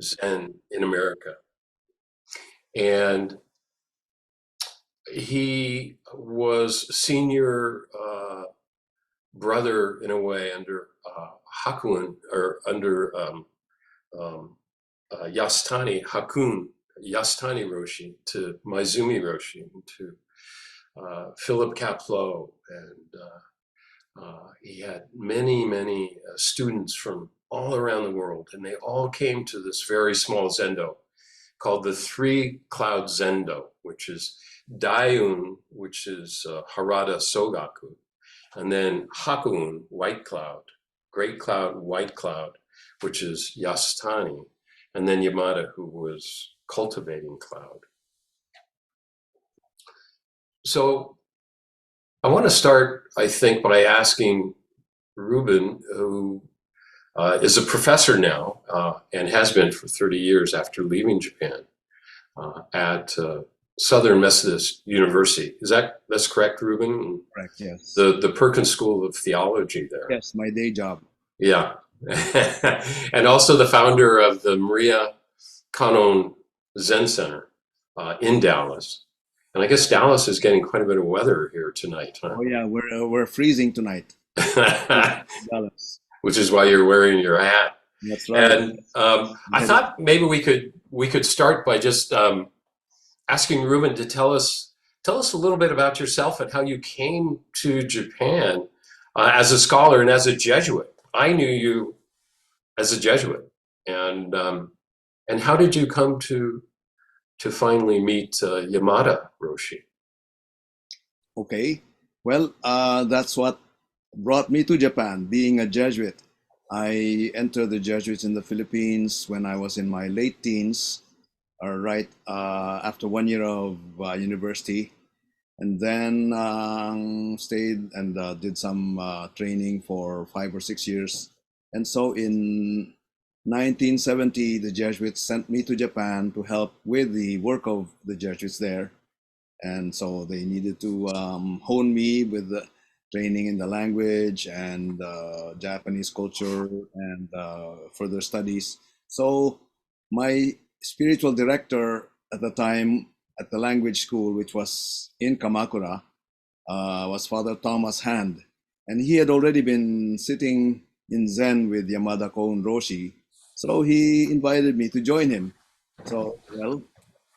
Zen in America. And he was senior brother in a way under Hakun, or under Yasutani Roshi, to Maizumi Roshi, and to Philip Kapleau, and he had many students from all around the world, and they all came to this very small zendo called the Three Cloud Zendo, which is Daiun, which is Harada Sogaku, and then Hakun, White Cloud, Great Cloud, White Cloud, which is Yasutani, and then Yamada, who was cultivating cloud. So I want to start, I think, by asking Ruben, who is a professor now and has been for 30 years after leaving Japan at Southern Methodist University. That's correct, Ruben? Correct, yes. The Perkins School of Theology there. Yes, my day job. Yeah. And also the founder of the Maria Kanon Zen Center in Dallas. And I guess Dallas is getting quite a bit of weather here tonight, huh? Oh yeah, we're freezing tonight. Dallas. Which is why you're wearing your hat. That's right. And I thought maybe we could start by just asking Ruben to tell us a little bit about yourself and how you came to Japan as a scholar and as a Jesuit. I knew you as a Jesuit, and how did you come to finally meet Yamada Roshi? Okay, well, that's what brought me to Japan, being a Jesuit. I entered the Jesuits in the Philippines when I was in my late teens, right after 1 year of university, and then stayed and did some training for 5 or 6 years. And so in 1970, the Jesuits sent me to Japan to help with the work of the Jesuits there. And so they needed to hone me with the training in the language and Japanese culture and further studies. So my spiritual director at the time at the language school, which was in Kamakura, was Father Thomas Hand. And he had already been sitting in Zen with Yamada Koun Roshi. So he invited me to join him. So, well,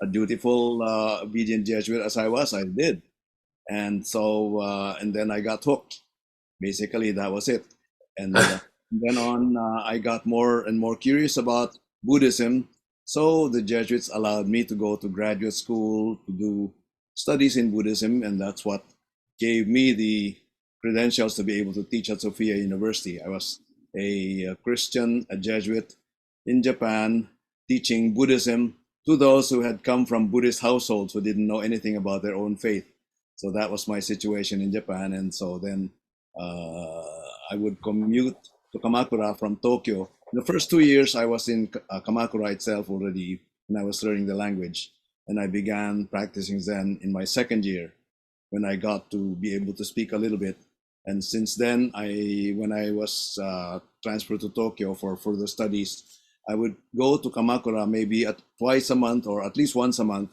a dutiful, obedient Jesuit as I was, I did. And so, and then I got hooked. Basically, that was it. And then on, I got more and more curious about Buddhism. So the Jesuits allowed me to go to graduate school to do studies in Buddhism. And that's what gave me the credentials to be able to teach at Sophia University. I was a Christian, a Jesuit in Japan, teaching Buddhism to those who had come from Buddhist households who didn't know anything about their own faith. So that was my situation in Japan. And so then I would commute to Kamakura from Tokyo. The first 2 years I was in Kamakura itself already, and I was learning the language. And I began practicing Zen in my second year when I got to be able to speak a little bit. And since then, when I was transferred to Tokyo for further studies, I would go to Kamakura maybe twice a month or at least once a month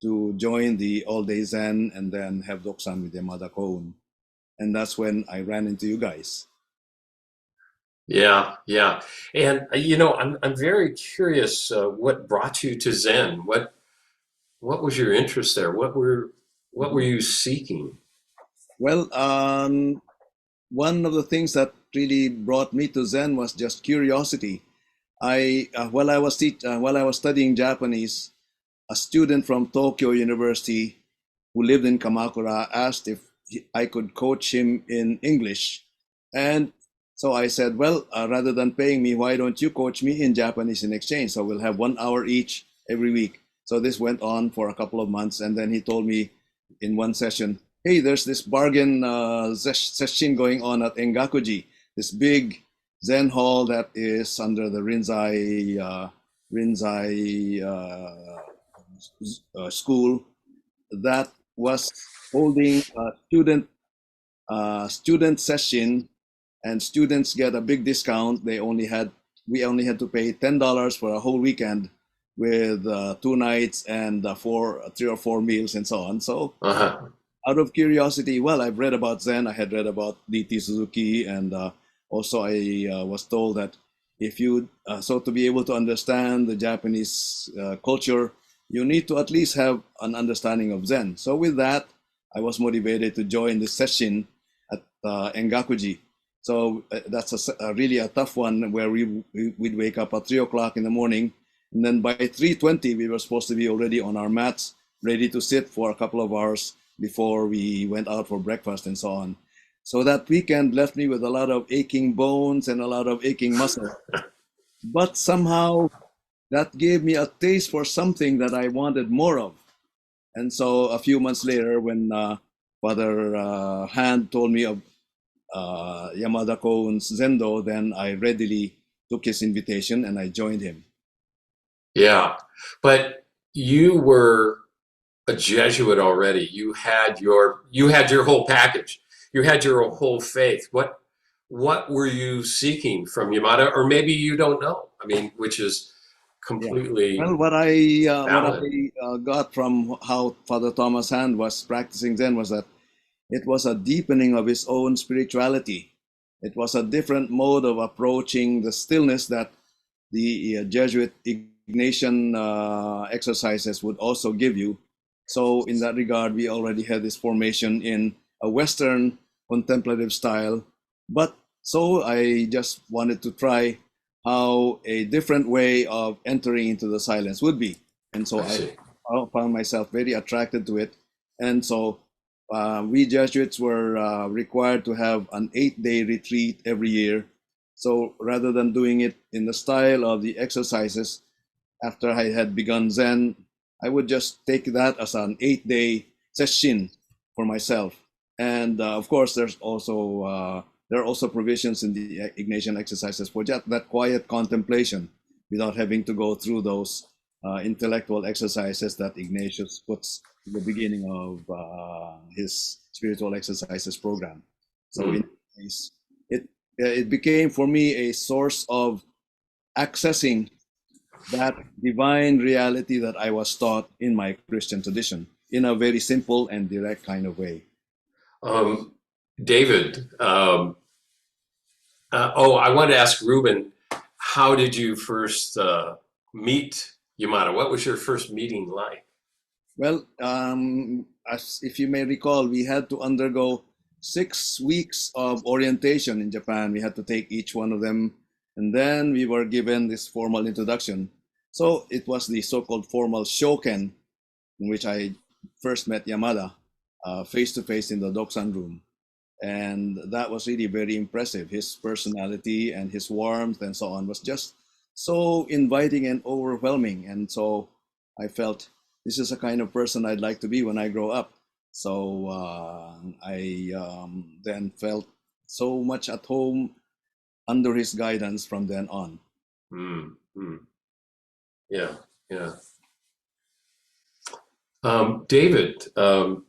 to join the all-day Zen and then have Doksan with Yamada Koun. And that's when I ran into you guys. Yeah. And I'm very curious what brought you to Zen. What was your interest there? What were you seeking? Well, one of the things that really brought me to Zen was just curiosity. While I was studying Japanese, a student from Tokyo University who lived in Kamakura asked if I could coach him in English. And so I said, well, rather than paying me, why don't you coach me in Japanese in exchange? So we'll have 1 hour each every week. So this went on for a couple of months. And then he told me in one session, hey, there's this bargain session going on at Engakuji, this big Zen hall that is under the Rinzai school that was holding a student session, and students get a big discount. They only had we only had to pay $10 for a whole weekend with 2 nights and 3 or 4 meals and so on. So Uh-huh. out of curiosity, well, I've read about Zen. I had read about DT Suzuki, and also I was told that if you so to be able to understand the Japanese culture, you need to at least have an understanding of Zen. So with that, I was motivated to join the session at Engakuji. So that's really a tough one where we'd wake up at 3 o'clock in the morning, and then by 3:20 we were supposed to be already on our mats, ready to sit for a couple of hours before we went out for breakfast and so on. So that weekend left me with a lot of aching bones and a lot of aching muscle. But somehow that gave me a taste for something that I wanted more of. And so a few months later, when Father Hand told me of Yamada Koun's Zendo, then I readily took his invitation and I joined him. Yeah. But you were a Jesuit already. You had your whole package. You had your whole faith. What were you seeking from Yamada? Or maybe you don't know. I mean, which is Yeah. completely Well, what I valid. got from how Father Thomas Hand was practicing Zen was that it was a deepening of his own spirituality. It was a different mode of approaching the stillness that the Jesuit Ignatian exercises would also give you. So, in that regard, we already had this formation in a Western contemplative style. But so I just wanted to try how a different way of entering into the silence would be. And so I I see. found myself very attracted to it. And so we Jesuits were required to have an 8-day retreat every year. So rather than doing it in the style of the exercises, after I had begun Zen, I would just take that as an 8-day session for myself. And of course, there are also provisions in the Ignatian exercises for just that quiet contemplation without having to go through those intellectual exercises that Ignatius puts in the beginning of his spiritual exercises program. So in Mm, this case, it became for me a source of accessing that divine reality that I was taught in my Christian tradition in a very simple and direct kind of way. um, David, I wanted to ask Ruben, how did you first meet Yamada? What was your first meeting like? Well, as if you may recall, we had to undergo 6 weeks of orientation in Japan. We had to take each one of them, and then we were given this formal introduction. So it was the so-called formal shoken in which I first met Yamada face to face in the Doksan room. And that was really very impressive. His personality and his warmth and so on was just so inviting and overwhelming. And so I felt this is the kind of person I'd like to be when I grow up. So I then felt so much at home under his guidance from then on. Mm, mm, yeah, yeah. David, how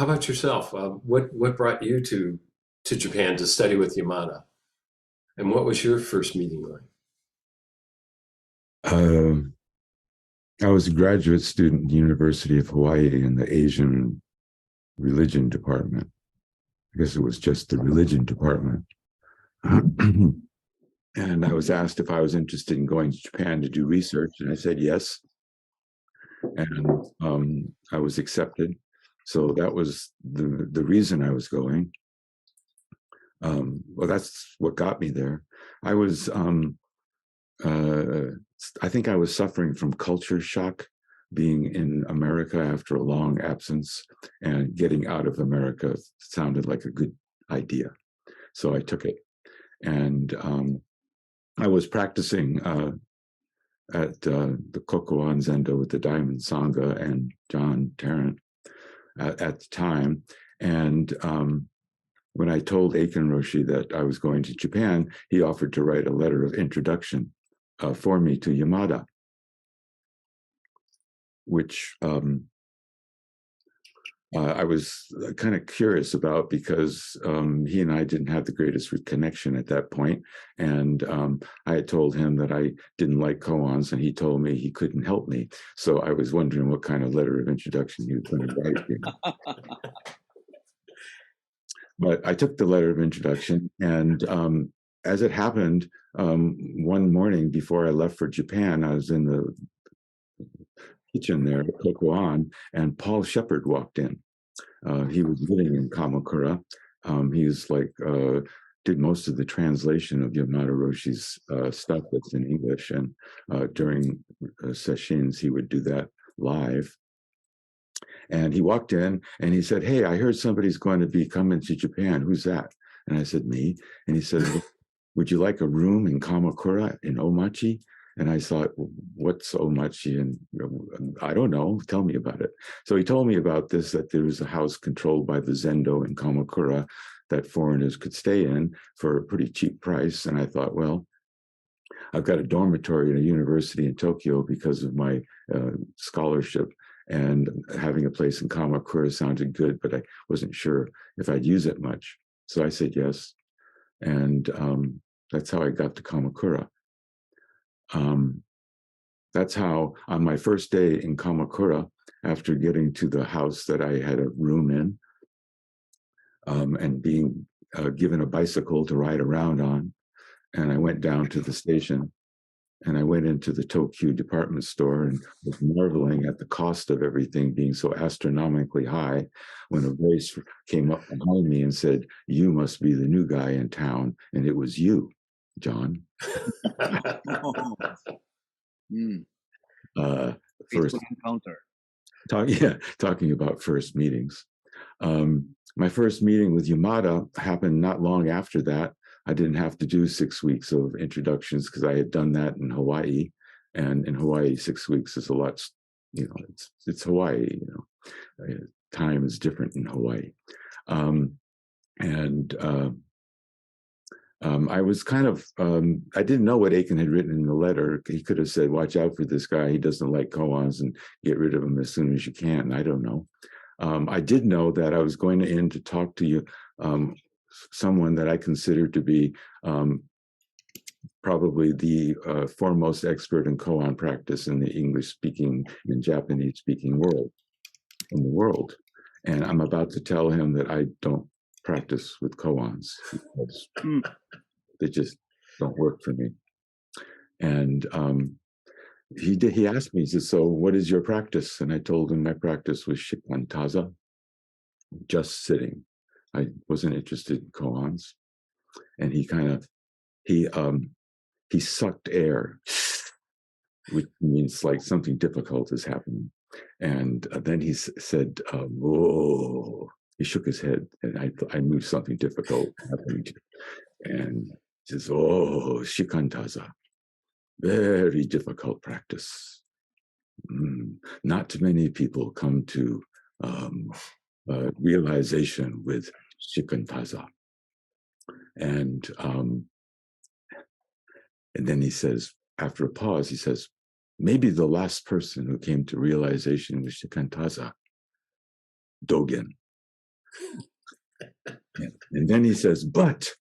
about yourself? What brought you to Japan to study with Yamada, and what was your first meeting like? Um, I was a graduate student at the University of Hawaii in the Asian religion department. I guess it was just the religion department. And I was asked if I was interested in going to Japan to do research, and I said yes. And I was accepted. So that was the reason I was going. Well, that's what got me there. I was I think I was suffering from culture shock, being in America after a long absence, and getting out of America sounded like a good idea. So I took it. And I was practicing at the Kokuan Zendo with the Diamond Sangha and John Tarrant at the time. And when I told Aiken Roshi that I was going to Japan, he offered to write a letter of introduction for me to Yamada, which I was kind of curious about, because he and I didn't have the greatest connection at that point. And I had told him that I didn't like koans, and he told me he couldn't help me. So I was wondering what kind of letter of introduction he was going to write me. But I took the letter of introduction, and as it happened, one morning before I left for Japan, I was in the kitchen there at Kokoan, and Paul Shepard walked in. He was living in Kamakura. He was like, did most of the translation of Yamada Roshi's stuff that's in English, and during sessions, he would do that live. And he walked in and he said, "Hey, I heard somebody's going to be coming to Japan. Who's that?" And I said, "Me." And he said, "Would you like a room in Kamakura in Omachi?" And I thought, "What's Omachi?" And I don't know. Tell me about it. So he told me about this, that there was a house controlled by the Zendo in Kamakura that foreigners could stay in for a pretty cheap price. And I thought, well, I've got a dormitory at a university in Tokyo because of my scholarship, and having a place in Kamakura sounded good, but I wasn't sure if I'd use it much. So I said yes, and that's how I got to Kamakura. That's how, on my first day in Kamakura, after getting to the house that I had a room in, and being given a bicycle to ride around on, and I went down to the station, and I went into the Tokyo department store and was marveling at the cost of everything being so astronomically high, when a voice came up behind me and said, "You must be the new guy in town." And it was you, John. First encounter. Talking about first meetings. My first meeting with Yamada happened not long after that. I didn't have to do 6 weeks of introductions because I had done that in Hawaii, and in Hawaii, 6 weeks is a lot. It's Hawaii. Time is different in Hawaii, and I was kind of, I didn't know what Aiken had written in the letter. He could have said, "Watch out for this guy. He doesn't like koans, and get rid of him as soon as you can." I don't know. I did know that I was going in to talk to you, someone that I consider to be probably the foremost expert in koan practice in the English-speaking and Japanese-speaking world in the world. And I'm about to tell him that I don't practice with koans because they just don't work for me. And he asked me, he said, "So what is your practice?" And I told him my practice was shikantaza, just sitting. I wasn't interested in koans. And he sucked air, which means like something difficult is happening. And then he said, "Whoa." He shook his head, and I knew something difficult happening. And he says, "Oh, shikantaza, very difficult practice. Not too many people come to realization with shikantaza." And then he says, after a pause, he says, "Maybe the last person who came to realization was shikantaza, Dogen." And then he says, "But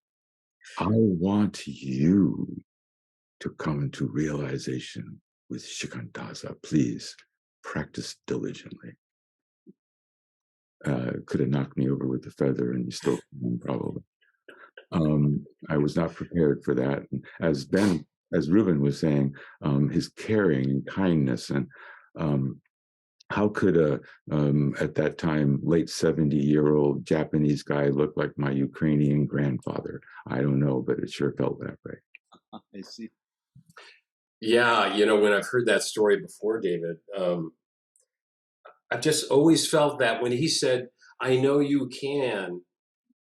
I want you to come to realization with shikantaza. Please practice diligently." Could have knocked me over with a feather, and you still probably. I was not prepared for that. And as Ruben was saying, his caring and kindness, and how could at that time, late 70-year-old Japanese guy look like my Ukrainian grandfather? I don't know, but it sure felt that way. I see. Yeah, when I've heard that story before, David, I've just always felt that when he said, "I know you can,"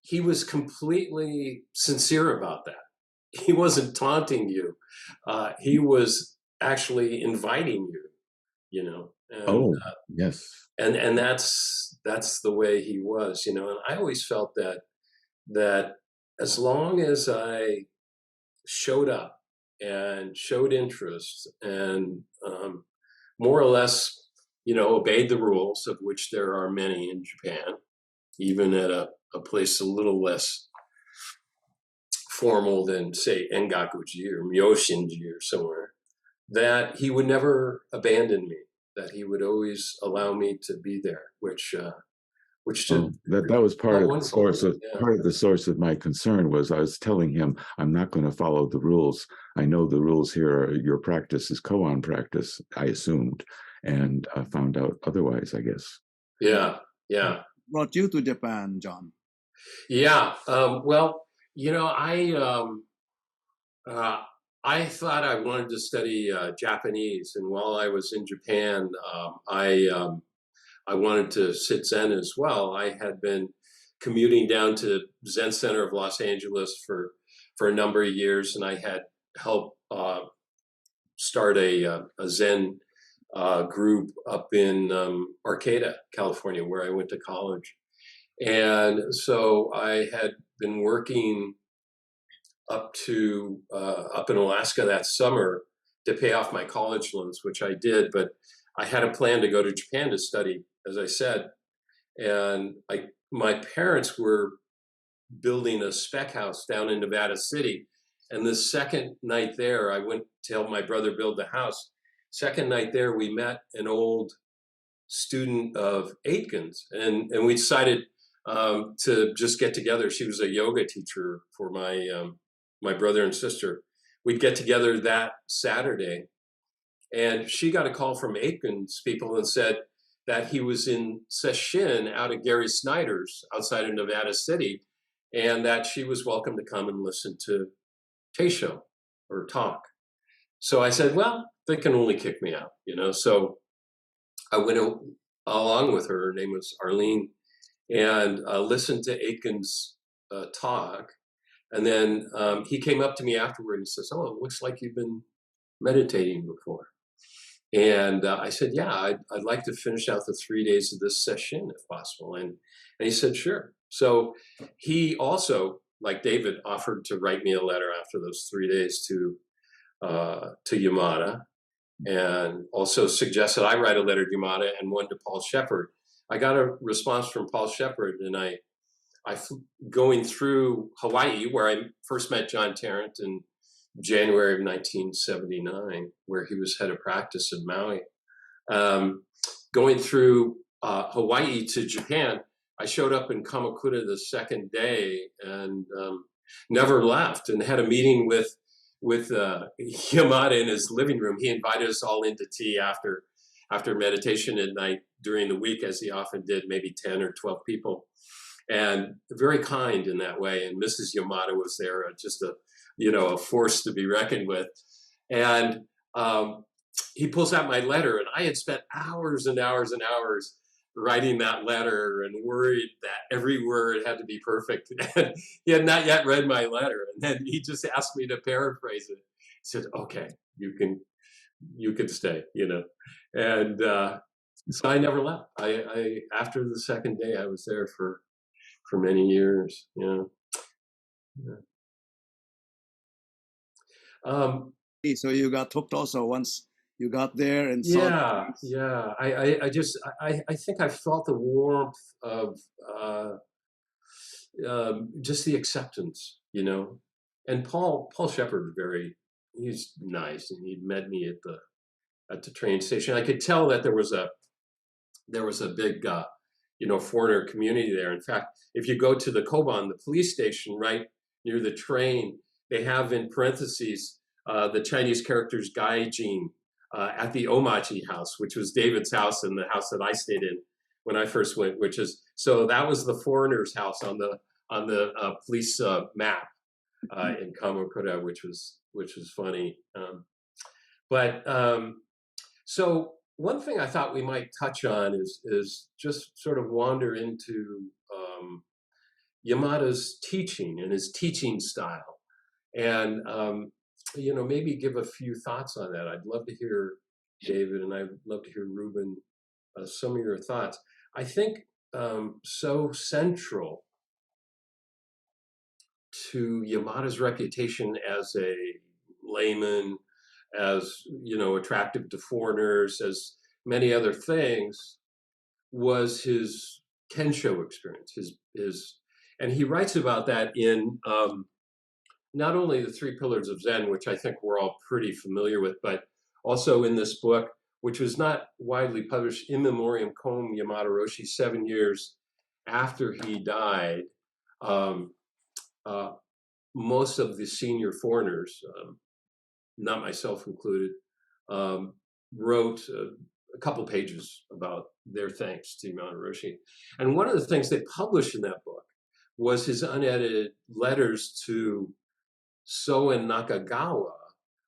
he was completely sincere about that. He wasn't taunting you. He was actually inviting you, and Yes. and that's the way he was, and I always felt that as long as I showed up and showed interest and more or less obeyed the rules, of which there are many in Japan, even at a place a little less formal than, say, Engakuji or Myoshinji or somewhere, that he would never abandon me, that he would always allow me to be there, which just that was part felt of the wonderful. source of Yeah. part of the source of my concern. Was I was telling him, I'm not going to follow the rules. I know the rules here are your practice is koan practice, I assumed, and found out otherwise, I guess. Yeah. Brought you to Japan, John? Yeah. Well, I thought I wanted to study Japanese, and while I was in Japan, I wanted to sit Zen as well. I had been commuting down to Zen Center of Los Angeles for a number of years, and I had helped start a Zen group up in Arcata, California, where I went to college. And so I had been working up in Alaska that summer to pay off my college loans, which I did. But I had a plan to go to Japan to study, as I said. And my parents were building a spec house down in Nevada City. And the second night there, I went to help my brother build the house. Second night there, we met an old student of Aitken's, and we decided to just get together. She was a yoga teacher for my brother and sister. We'd get together that Saturday, and she got a call from Aitken's people and said that he was in sesshin out at Gary Snyder's outside of Nevada City, and that she was welcome to come and listen to Teisho or talk. So I said, well, they can only kick me out, So I went along with her. Her name was Arlene, and listened to Aitken's talk. And then he came up to me afterward and says, "Oh, it looks like you've been meditating before." And I said, "Yeah, I'd like to finish out the 3 days of this session if possible." And he said, "Sure." So he also, like David, offered to write me a letter after those 3 days to Yamada, and also suggested I write a letter to Yamada and one to Paul Shepard. I got a response from Paul Shepard, and I going through Hawaii, where I first met John Tarrant in January of 1979, where he was head of practice in Maui. Going through Hawaii to Japan, I showed up in Kamakura the second day and never left, and had a meeting with Yamada in his living room. He invited us all into tea after meditation at night during the week, as he often did, maybe 10 or 12 people, and very kind in that way. And Mrs. Yamada was there, just a force to be reckoned with. And he pulls out my letter, and I had spent hours and hours and hours writing that letter and worried that every word had to be perfect. And he had not yet read my letter. And then he just asked me to paraphrase it. He said, "Okay, you can stay," And so I never left. I after the second day, I was there for many years. Yeah. So you got hooked also once you got there and saw. Yeah. I think I felt the warmth of just the acceptance, And Paul Shepard, he's nice, and he'd met me at the train station. I could tell that there was a big foreigner community there. In fact, if you go to the Koban, the police station right near the train, they have in parentheses the Chinese characters Gaijin at the Omachi house, which was David's house and the house that I stayed in when I first went, so that was the foreigner's house on the police map in Kamakura, which was funny. So one thing I thought we might touch on is just sort of wander into Yamada's teaching and his teaching style, and maybe give a few thoughts on that. I'd love to hear David, and I'd love to hear Ruben, some of your thoughts. I think so central to Yamada's reputation as a layman, as attractive to foreigners, as many other things, was his Kensho experience. And he writes about that in not only the Three Pillars of Zen, which I think we're all pretty familiar with, but also in this book, which was not widely published, In Memoriam Koun Yamada Roshi, 7 years after he died. Most of the senior foreigners, not myself included, wrote a couple pages about their thanks to Yamada Roshi. And one of the things they published in that book was his unedited letters to Soen Nakagawa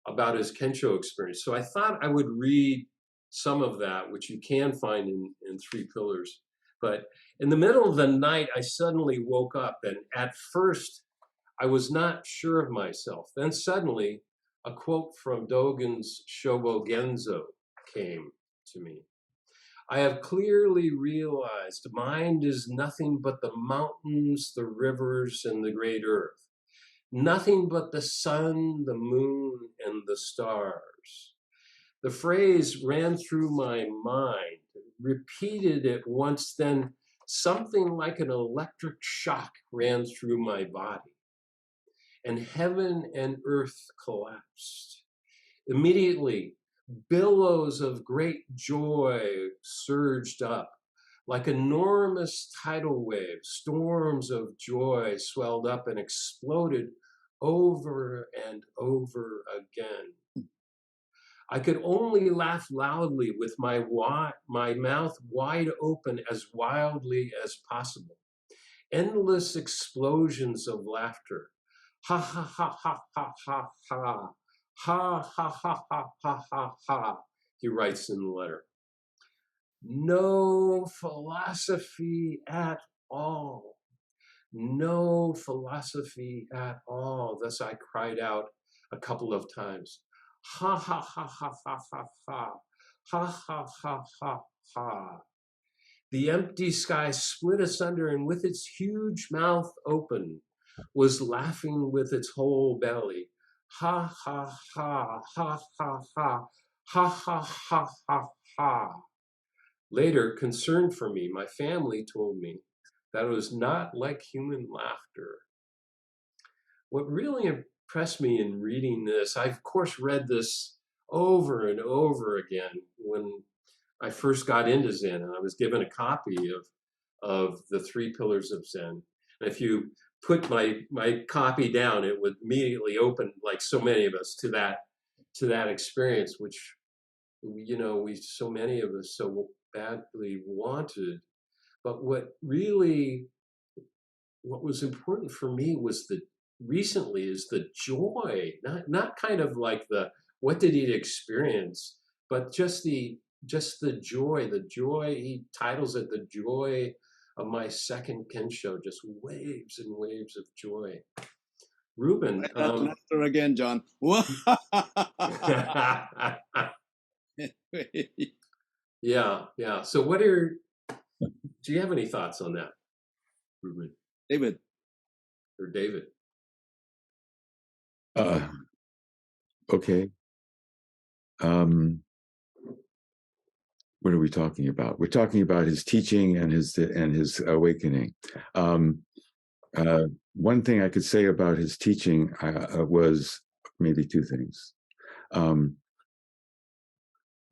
about his Kensho experience. So I thought I would read some of that, which you can find in Three Pillars. But in the middle of the night, I suddenly woke up, and at first I was not sure of myself. Then suddenly a quote from Dogen's Shobo Genzo came to me. I have clearly realized mind is nothing but the mountains, the rivers, and the great earth. Nothing but the sun, the moon, and the stars. The phrase ran through my mind, repeated it once, then something like an electric shock ran through my body, and heaven and earth collapsed. Immediately, billows of great joy surged up. Like enormous tidal waves, storms of joy swelled up and exploded over and over again. I could only laugh loudly with my mouth wide open as wildly as possible. Endless explosions of laughter. Ha ha ha ha ha ha ha. Ha ha ha ha ha ha ha, he writes in the letter. No philosophy at all. No philosophy at all. Thus I cried out a couple of times. Ha ha ha ha ha ha ha. Ha ha ha ha ha. The empty sky split asunder, and with its huge mouth open, was laughing with its whole belly. Ha ha ha ha ha ha. Ha ha ha ha ha. Later, concerned for me, my family told me that it was not like human laughter. What really impressed me in reading this, I of course read this over and over again when I first got into Zen, and I was given a copy of the Three Pillars of Zen. And if you put my copy down, it would immediately open, like so many of us, to that experience, which so many of us so badly wanted. But what was important for me was the joy, not kind of like the what did he experience, but just the joy. The joy, he titles it the joy of my second Kensho, just waves and waves of joy. Ruben, That laughter again, John. yeah. So do you have any thoughts on that, Ruben? David. Or David? Okay. What are we talking about? We're talking about his teaching and his awakening. One thing I could say about his teaching was maybe two things.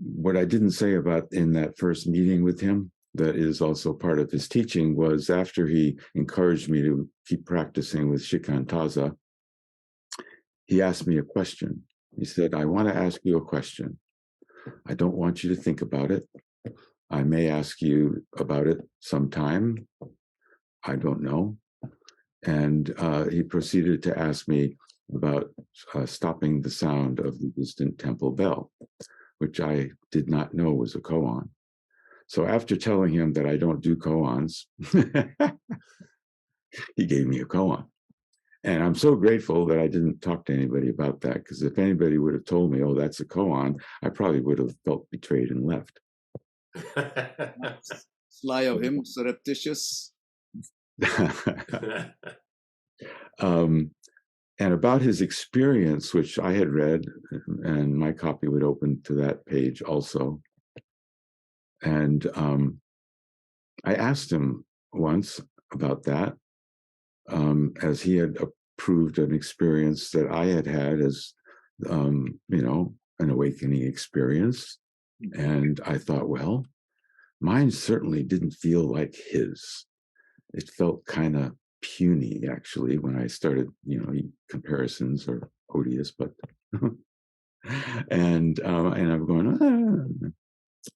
What I didn't say about in that first meeting with him, that is also part of his teaching, was after he encouraged me to keep practicing with Shikantaza, he asked me a question. He said, I want to ask you a question. I don't want you to think about it. I may ask you about it sometime. I don't know. And he proceeded to ask me about stopping the sound of the distant temple bell, which I did not know was a koan. So after telling him that I don't do koans, he gave me a koan. And I'm so grateful that I didn't talk to anybody about that, because if anybody would have told me, oh, that's a koan, I probably would have felt betrayed and left. Sly of him, surreptitious. And about his experience, which I had read, and my copy would open to that page also. And I asked him once about that, as he had approved an experience that I had had as, an awakening experience. And I thought, well, mine certainly didn't feel like his. It felt kind of puny, actually, when I started, comparisons are odious, but and I'm going,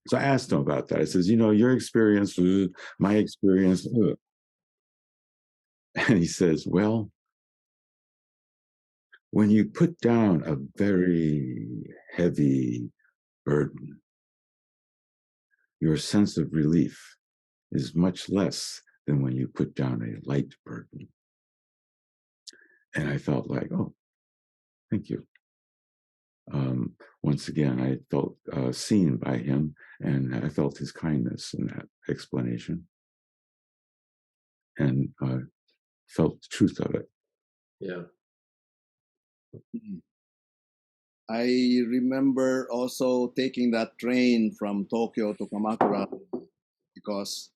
So I asked him about that. I says, your experience, my experience. And he says, well, when you put down a very heavy burden, your sense of relief is much less than when you put down a light burden. And I felt like, oh, thank you. Once again, I felt seen by him, and I felt his kindness in that explanation, and felt the truth of it. Yeah. I remember also taking that train from Tokyo to Kamakura because,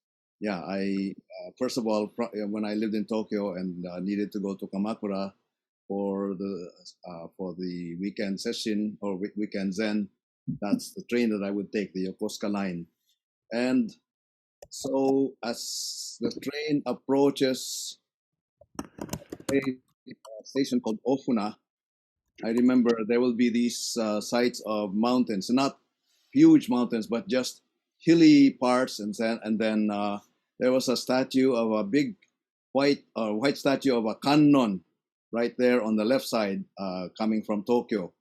I first of all, when I lived in Tokyo and needed to go to Kamakura for the weekend session or weekend Zen, that's the train that I would take, the Yokosuka line. And so as the train approaches a station called Ofuna, I remember there will be these sites of mountains, not huge mountains, but just hilly parts, and then there was a statue of a big white statue of a kannon right there on the left side, coming from Tokyo.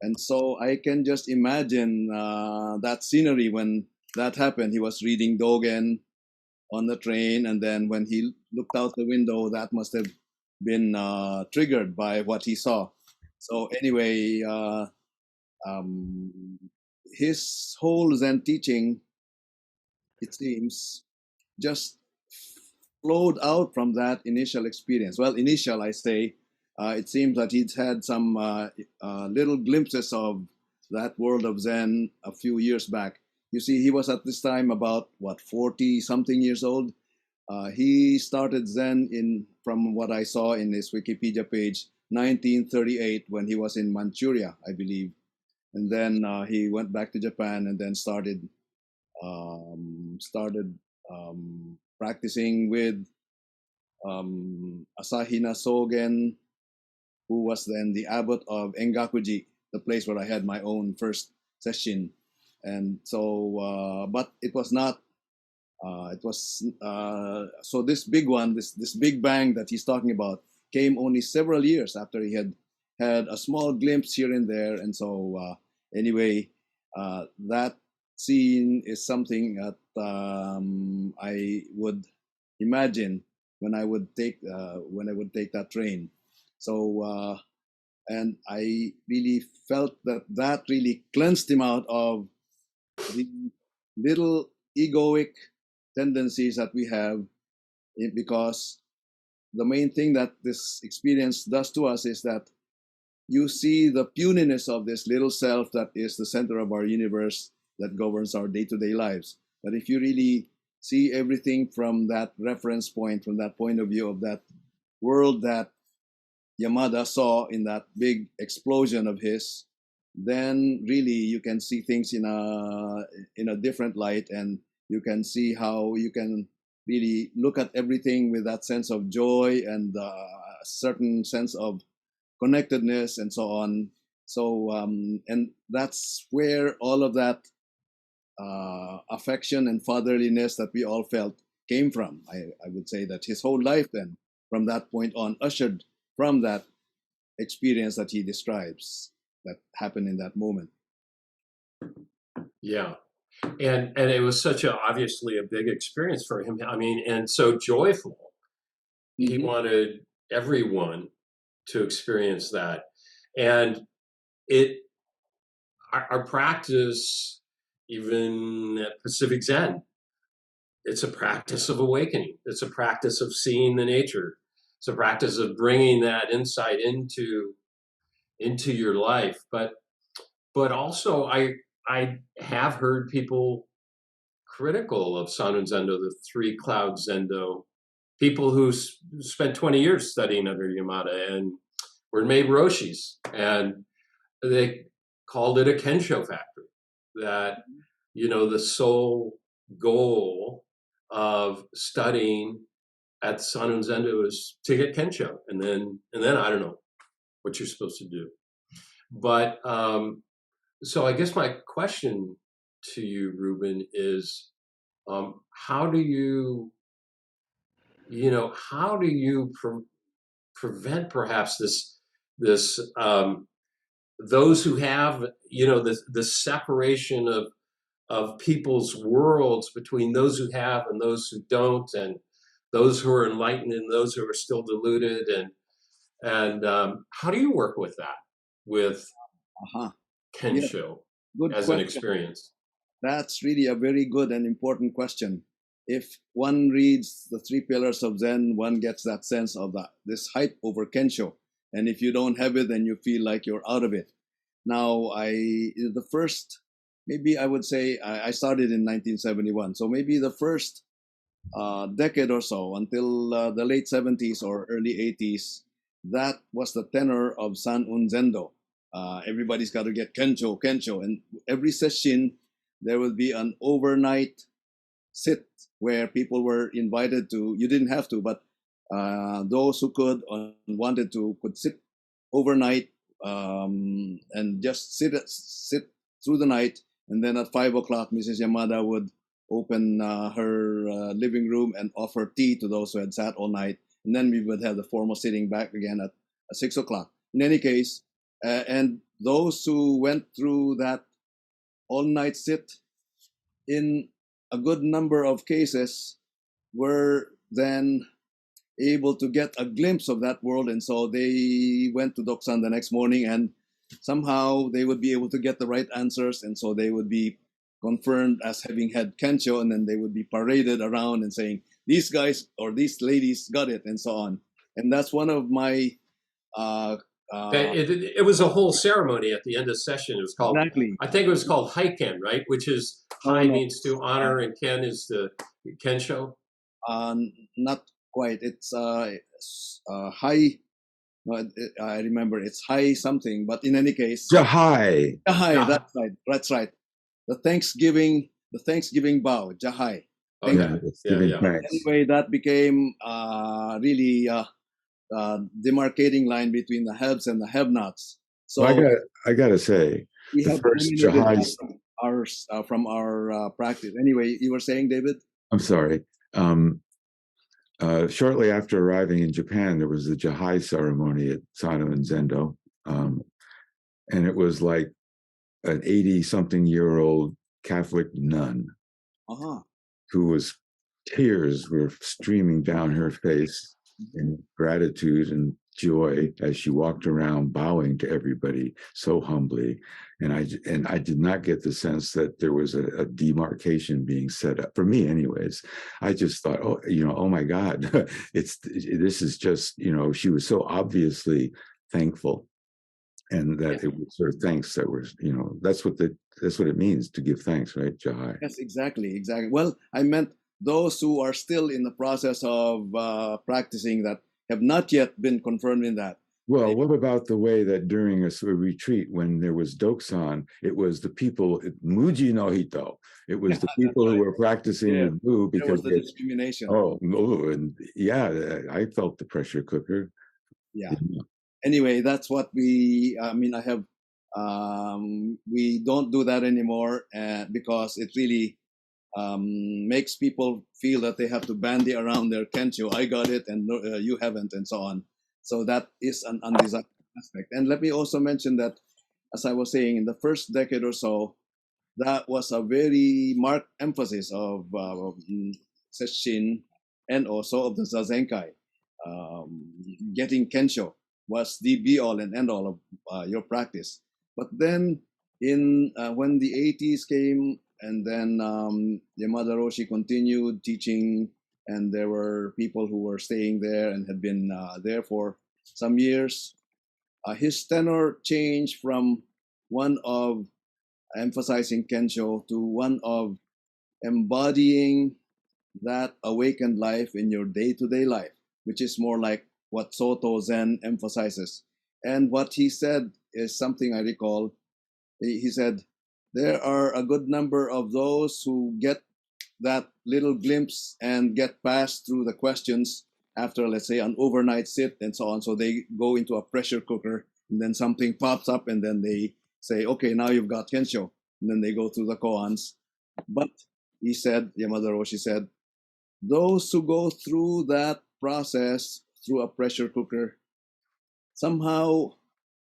And so I can just imagine that scenery when that happened. He was reading Dogen on the train, and then when he looked out the window, that must have been triggered by what he saw. So anyway, his whole Zen teaching, it seems, just flowed out from that initial experience. Well, initial, I say, it seems that he'd had some little glimpses of that world of Zen a few years back. You see, he was at this time about, 40-something years old. He started Zen from what I saw in his Wikipedia page, 1938, when he was in Manchuria, I believe. And then he went back to Japan and then started practicing with Asahina Sogen, who was then the abbot of Engakuji, the place where I had my own first session. And so, but it was not. So this big one, this big bang that he's talking about, came only several years after he had had a small glimpse here and there. And so anyway, that scene is something that I would imagine when I would take that train. So and I really felt that really cleansed him out of the little egoic tendencies that we have, because the main thing that this experience does to us is that you see the puniness of this little self that is the center of our universe that governs our day-to-day lives. But if you really see everything from that reference point, from that point of view of that world that Yamada saw in that big explosion of his, then really you can see things in a different light, and you can see how you can really look at everything with that sense of joy and a certain sense of connectedness and so on. So and that's where all of that affection and fatherliness that we all felt came from. I would say that his whole life then, from that point on, ushered from that experience that he describes that happened in that moment. Yeah. And it was such obviously a big experience for him. I mean, and so joyful. He wanted everyone to experience that. And our practice, even at Pacific Zen, it's a practice of awakening. It's a practice of seeing the nature. It's a practice of bringing that insight into your life. But also I have heard people critical of Sanun Zendo, the three cloud Zendo, people who spent 20 years studying under Yamada and were made Roshis. And they called it a Kensho factory, that, you know, the sole goal of studying at Sanun Zendo is to get Kensho. And then I don't know what you're supposed to do. But so I guess my question to you, Ruben, is how do you, prevent perhaps this those who have, the separation of people's worlds between those who have and those who don't, and those who are enlightened and those who are still deluded, and how do you work with that, with Uh-huh. Yeah, Kensho good as an question. experience? That's really a very good and important question. If one reads the three pillars of Zen, one gets that sense of this hype over Kensho. And if you don't have it, then you feel like you're out of it. Now, the first, maybe I would say I started in 1971. So maybe the first decade or so until the late 70s or early 80s, that was the tenor of Sanun Zendo. Everybody's got to get Kensho, Kensho. And every session, there will be an overnight sit where people were invited to, you didn't have to, but those who could and wanted to could sit overnight and just sit through the night. And then at 5 o'clock, Mrs. Yamada would open her living room and offer tea to those who had sat all night. And then we would have the formal sitting back again at 6 o'clock. In any case, and those who went through that all-night sit, in a good number of cases, were then able to get a glimpse of that world. And so they went to Doksan the next morning, and somehow they would be able to get the right answers. And so they would be confirmed as having had Kensho, and then they would be paraded around and saying, these guys or these ladies got it, and so on. And that's one of my It was a whole ceremony at the end of session. It was called, exactly. I think it was called Haiken, right? Which is, Oh, Hai no. means to honor and Ken is the Kensho. Not quite. It's high. No, I remember it's high something, but in any case, Jahai. Jahai. Yeah. That's right. That's right. The Thanksgiving bow, Jahai. Oh, Thank yeah. you. It's giving Yeah. thanks. Anyway, that became really demarcating line between the haves and the have-nots. So Well, I gotta say, we the have first eliminated Jahai. that from our practice. Anyway, you were saying, David? I'm sorry. Shortly after arriving in Japan, there was the Jahai ceremony at Sano and Zendo. And it was like an 80-something-year-old Catholic nun who was, tears were streaming down her face in gratitude and joy as she walked around bowing to everybody so humbly. And I did not get the sense that there was a demarcation being set up for me anyways. I just thought, oh my God, this is just, she was so obviously thankful. And that it was sort of thanks that was, that's what it means to give thanks, right? Jahai. Yes, exactly. Well, I meant those who are still in the process of practicing that have not yet been confirmed in that. Well, what about the way that during a retreat, when there was Doksan, it was the people, Muji no Hito, it was the people who were practicing with Mu there was because the discrimination. and yeah, I felt the pressure cooker. Yeah. Anyway, that's what we don't do that anymore because it really makes people feel that they have to bandy around their Kensho. I got it and you haven't, and so on. So that is an undesirable aspect. And let me also mention that, as I was saying, in the first decade or so, that was a very marked emphasis of Sesshin and also of the Zazenkai. Getting Kensho was the be-all and end-all of your practice. But then when the 80s came, and then Yamada Roshi continued teaching, and there were people who were staying there and had been there for some years. His tenor changed from one of emphasizing Kensho to one of embodying that awakened life in your day-to-day life, which is more like what Soto Zen emphasizes. And what he said is something I recall. He said, there are a good number of those who get that little glimpse and get passed through the questions after, let's say, an overnight sit and so on. So they go into a pressure cooker, and then something pops up, and then they say, okay, now you've got Kensho. And then they go through the koans. But he said, Yamada Roshi said, those who go through that process through a pressure cooker somehow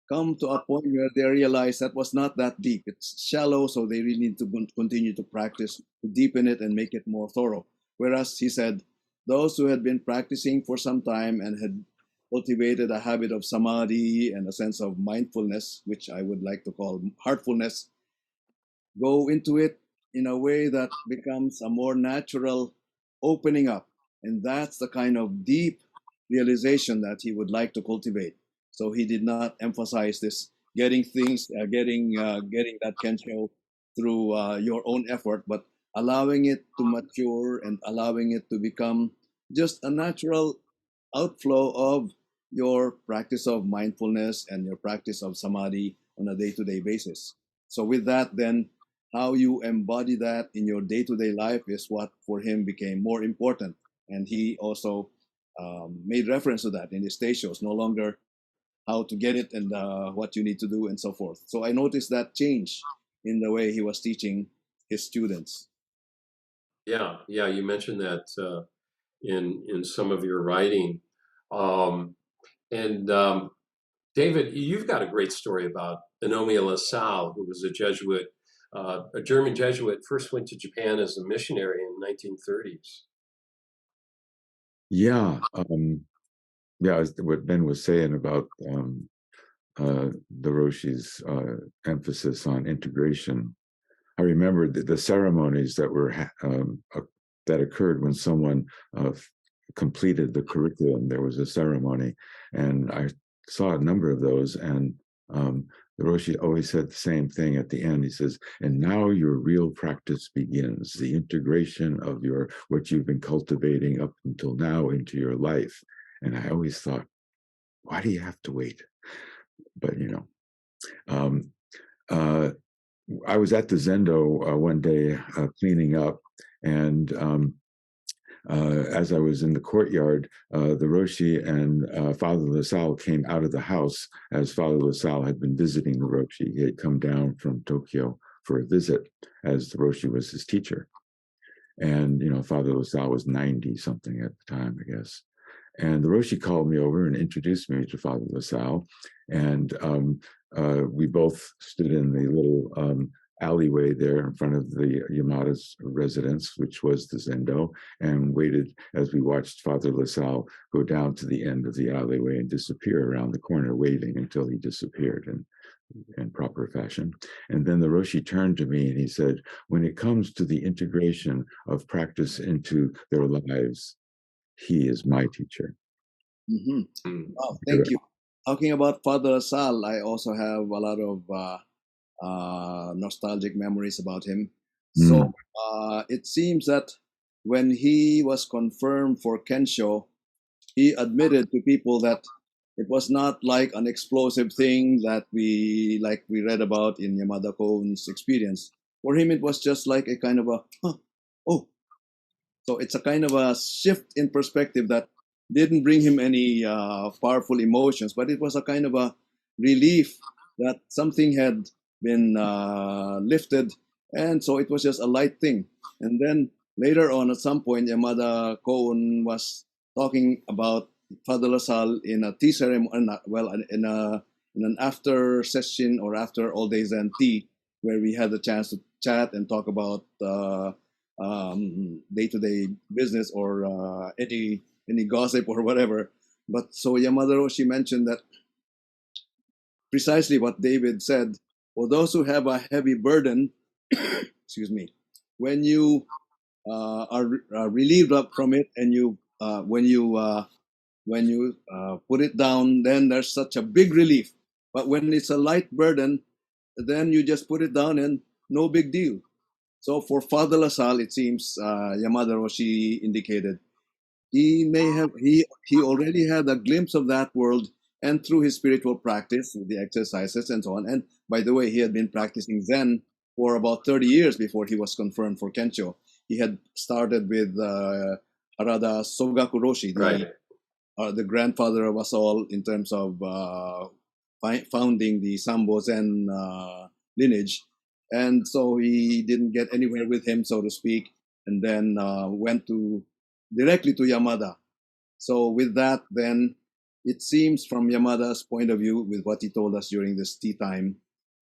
come to a point where they realize that was not that deep. It's shallow, so they really need to continue to practice, to deepen it and make it more thorough. Whereas he said, those who had been practicing for some time and had cultivated a habit of samadhi and a sense of mindfulness, which I would like to call heartfulness, go into it in a way that becomes a more natural opening up. And that's the kind of deep realization that he would like to cultivate. So he did not emphasize this getting things, getting that Kensho through your own effort, but allowing it to mature and allowing it to become just a natural outflow of your practice of mindfulness and your practice of samadhi on a day-to-day basis. So with that, then how you embody that in your day-to-day life is what for him became more important. And he also made reference to that in his stage shows, no longer how to get it and what you need to do and so forth. So I noticed that change in the way he was teaching his students. Yeah, you mentioned that in some of your writing. And David, you've got a great story about Anomia LaSalle, who was a Jesuit, a German Jesuit, first went to Japan as a missionary in the 1930s. Yeah, as what Ben was saying about the Roshi's emphasis on integration. I remember the ceremonies that were that occurred when someone completed the curriculum. There was a ceremony, and I saw a number of those. And the Roshi always said the same thing at the end. He says, "And now your real practice begins: the integration of what you've been cultivating up until now into your life." And I always thought, why do you have to wait? But I was at the Zendo one day cleaning up, and as I was in the courtyard, the Roshi and Father LaSalle came out of the house, as Father LaSalle had been visiting the Roshi. He had come down from Tokyo for a visit, as the Roshi was his teacher. And, Father LaSalle was 90 something at the time, I guess. And the Roshi called me over and introduced me to Father LaSalle. And we both stood in the little alleyway there in front of the Yamada's residence, which was the Zendo, and waited as we watched Father LaSalle go down to the end of the alleyway and disappear around the corner, waving until he disappeared in proper fashion. And then the Roshi turned to me and he said, when it comes to the integration of practice into their lives, he is my teacher. Mm-hmm. Oh, thank you. Talking about Father Sal, I also have a lot of nostalgic memories about him. So it seems that when he was confirmed for Kensho, he admitted to people that it was not like an explosive thing that we read about in Yamada Koun's experience. For him, it was just like a kind of oh. So it's a kind of a shift in perspective that didn't bring him any powerful emotions, but it was a kind of a relief that something had been lifted, and so it was just a light thing. And then later on, at some point, Yamada Koun was talking about Father LaSalle in a tea ceremony, in an after session or after all day Zen tea, where we had the chance to chat and talk about day-to-day business or any gossip or whatever. But so Yamada Roshi mentioned that precisely what David said. For those who have a heavy burden, excuse me, when you are relieved up from it, and when you put it down, then there's such a big relief. But when it's a light burden, then you just put it down and no big deal. So for Father Lasal, it seems Yamada Roshi indicated he may have he already had a glimpse of that world, and through his spiritual practice, with the exercises and so on. And by the way, he had been practicing Zen for about 30 years before he was confirmed for Kensho. He had started with Harada Sogaku Roshi, Right. The grandfather of us all in terms of founding the Sambo Zen lineage. And so he didn't get anywhere with him, so to speak, and then went directly to Yamada. So with that, then it seems from Yamada's point of view, with what he told us during this tea time,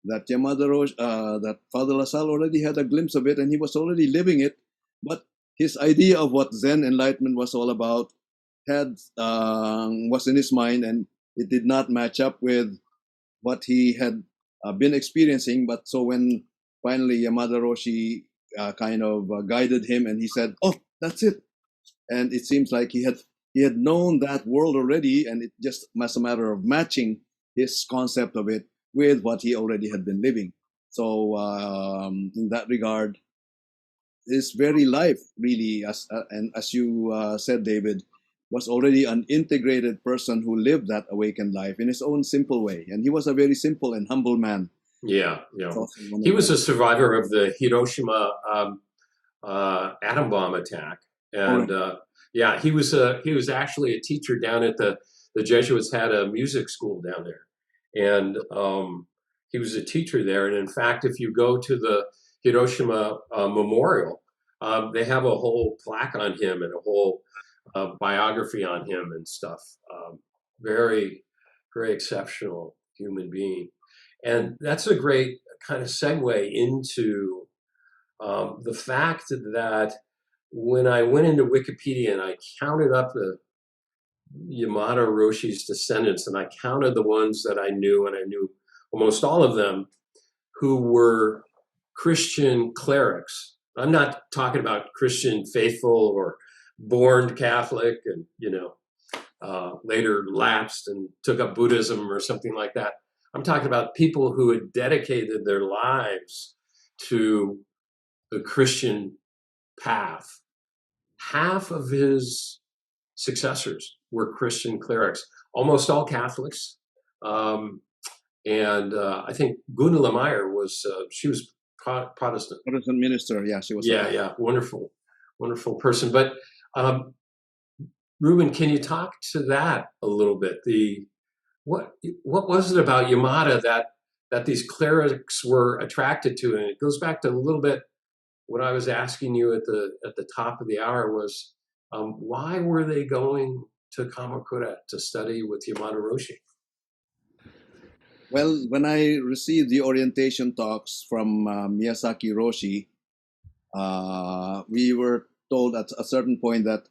that that Father Lasal already had a glimpse of it, and he was already living it. But his idea of what Zen enlightenment was all about was in his mind, and it did not match up with what he had been experiencing. But so when finally Yamada Roshi kind of guided him, and he said, "Oh, that's it," and it seems like he had known that world already, and it just was a matter of matching his concept of it with what he already had been living. So in that regard, his very life really, and as you said, David, was already an integrated person who lived that awakened life in his own simple way. And he was a very simple and humble man. Yeah, yeah. He was a survivor of the Hiroshima atom bomb attack, and yeah, he was actually a teacher down at the Jesuits had a music school down there, and he was a teacher there. And in fact, if you go to the Hiroshima memorial, they have a whole plaque on him and a whole biography on him and stuff. Very, very exceptional human being. And that's a great kind of segue into the fact that when I went into Wikipedia and I counted up the Yamada Roshi's descendants, and I counted the ones that I knew, and I knew almost all of them who were Christian clerics. I'm not talking about Christian faithful or born Catholic and, later lapsed and took up Buddhism or something like that. I'm talking about people who had dedicated their lives to the Christian path. Half of his successors were Christian clerics, almost all Catholics. And I think Gunda Lamire she was Protestant. Protestant minister, yeah, she was. Yeah, wonderful, wonderful person. But Ruben, can you talk to that a little bit? What was it about Yamada that these clerics were attracted to? And it goes back to a little bit what I was asking you at the top of the hour was why were they going to Kamakura to study with Yamada Roshi? Well, when I received the orientation talks from Miyazaki Roshi, we were told at a certain point that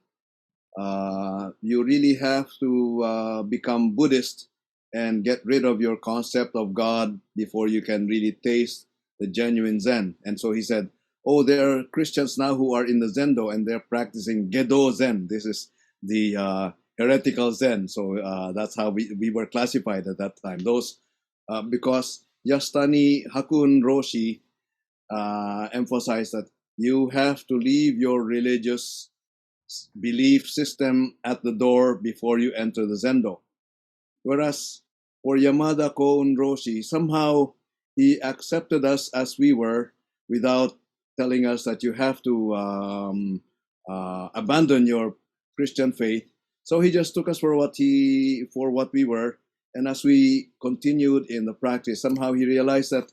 you really have to become Buddhist and get rid of your concept of God before you can really taste the genuine Zen. And so he said, "Oh, there are Christians now who are in the Zendo and they're practicing Gedo Zen. This is the heretical Zen." So that's how we were classified at that time. Those because Yastani Hakun Roshi emphasized that you have to leave your religious belief system at the door before you enter the Zendo. Whereas for Yamada Koun Roshi, somehow he accepted us as we were without telling us that you have to abandon your Christian faith. So he just took us for what we were. And as we continued in the practice, somehow he realized that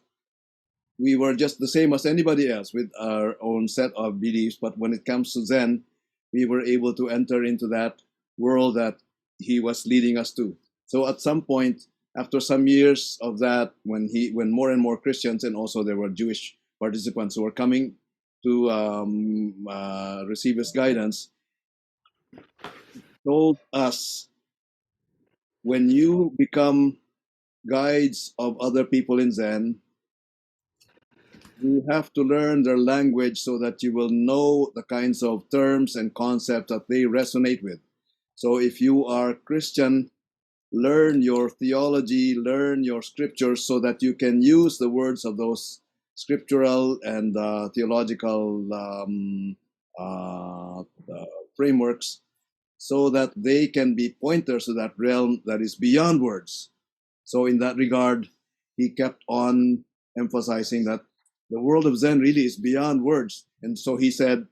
we were just the same as anybody else with our own set of beliefs. But when it comes to Zen, we were able to enter into that world that he was leading us to. So at some point, after some years of that, when more and more Christians and also there were Jewish participants who were coming to receive his guidance, told us, when you become guides of other people in Zen, you have to learn their language so that you will know the kinds of terms and concepts that they resonate with. So if you are Christian, learn your theology, learn your scriptures so that you can use the words of those scriptural and theological frameworks, so that they can be pointers to that realm that is beyond words. So in that regard, he kept on emphasizing that the world of Zen really is beyond words. And so he said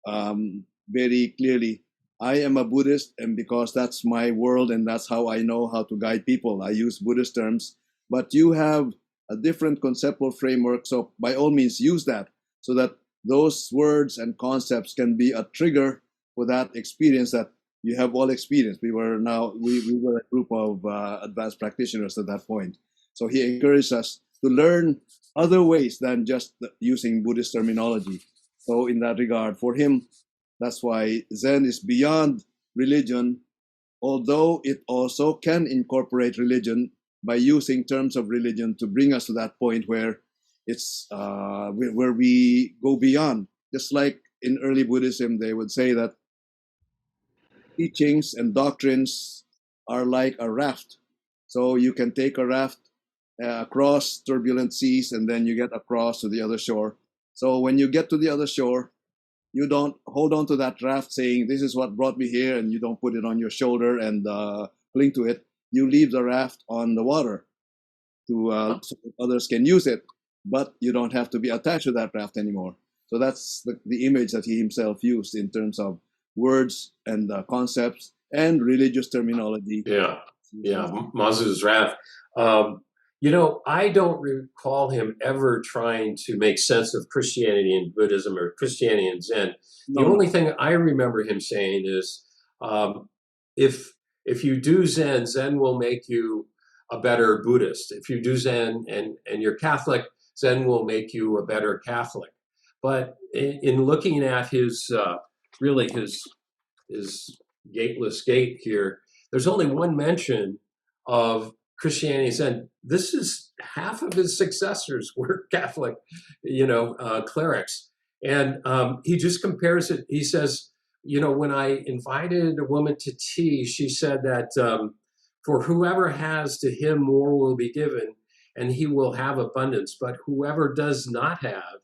very clearly, I am a Buddhist, and because that's my world and that's how I know how to guide people, I use Buddhist terms. But you have a different conceptual framework, so by all means use that, so that those words and concepts can be a trigger for that experience that you have all experienced. We were a group of advanced practitioners at that point. So he encouraged us to learn other ways than just using Buddhist terminology. So in that regard, for him, that's why Zen is beyond religion, although it also can incorporate religion by using terms of religion to bring us to that point where it's where we go beyond. Just like in early Buddhism, they would say that teachings and doctrines are like a raft. So you can take a raft across turbulent seas, and then you get across to the other shore. So when you get to the other shore, you don't hold on to that raft saying, this is what brought me here, and you don't put it on your shoulder and cling to it. You leave the raft on the water so that others can use it, but you don't have to be attached to that raft anymore. So that's the image that he himself used in terms of words and concepts and religious terminology. Yeah, Mazu's raft. I don't recall him ever trying to make sense of Christianity and Buddhism or Christianity and Zen. The only thing I remember him saying is, if you do Zen, Zen will make you a better Buddhist. If you do Zen and you're Catholic, Zen will make you a better Catholic. But in looking at his gateless gate here, there's only one mention of Christianity and Zen. This is half of his successors were Catholic, clerics. And he just compares it. He says, when I invited a woman to tea, she said that for whoever has, to him more will be given, and he will have abundance. But whoever does not have,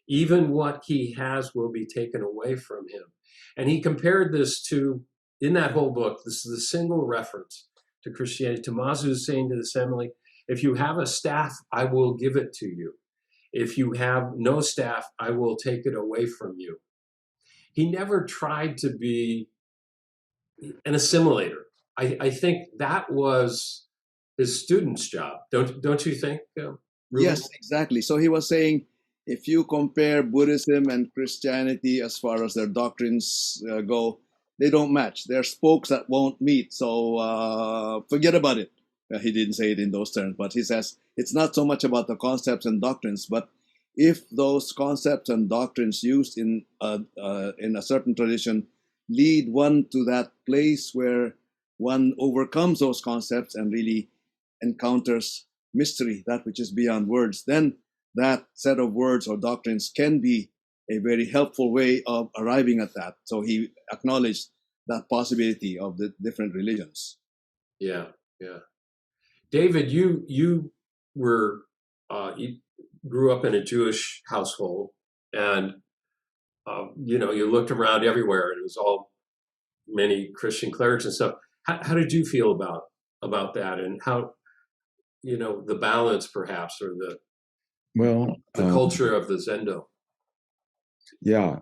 even what he has will be taken away from him. And he compared this to, in that whole book, this is the single reference to Christianity, to Mazu saying to the assembly, if you have a staff, I will give it to you. If you have no staff, I will take it away from you. He never tried to be an assimilator. I think that was his student's job. Don't you think, Ruben? Yes, exactly. So he was saying, if you compare Buddhism and Christianity as far as their doctrines go, they don't match. They're spokes that won't meet. So forget about it. He didn't say it in those terms, but he says it's not so much about the concepts and doctrines, but if those concepts and doctrines used in a certain tradition lead one to that place where one overcomes those concepts and really encounters mystery, that which is beyond words, then that set of words or doctrines can be a very helpful way of arriving at that. So he acknowledged that possibility of the different religions. Yeah. David, you were you grew up in a Jewish household, and you looked around everywhere, and it was all many Christian clerics and stuff. How did you feel about that, and how the balance, perhaps, or the culture of the zendo? Yeah,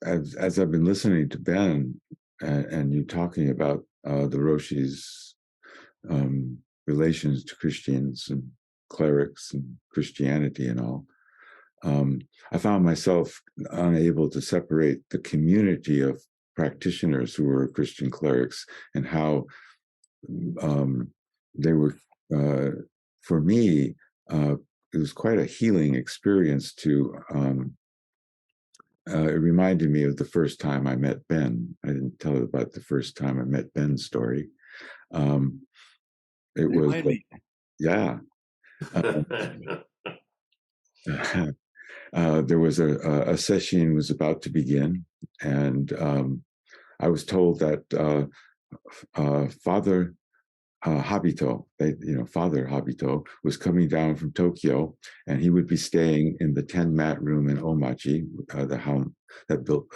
as I've been listening to Ben and you talking about the Roshi's relations to Christians and clerics and Christianity and all, I found myself unable to separate the community of practitioners who were Christian clerics and how they were, for me, it was quite a healing experience to, it reminded me of the first time I met Ben. I didn't tell you about the first time I met Ben's story. It was, yeah. There was a session was about to begin, and I was told that Father Habito, Father Habito, was coming down from Tokyo, and he would be staying in the 10-mat room in Omachi, that built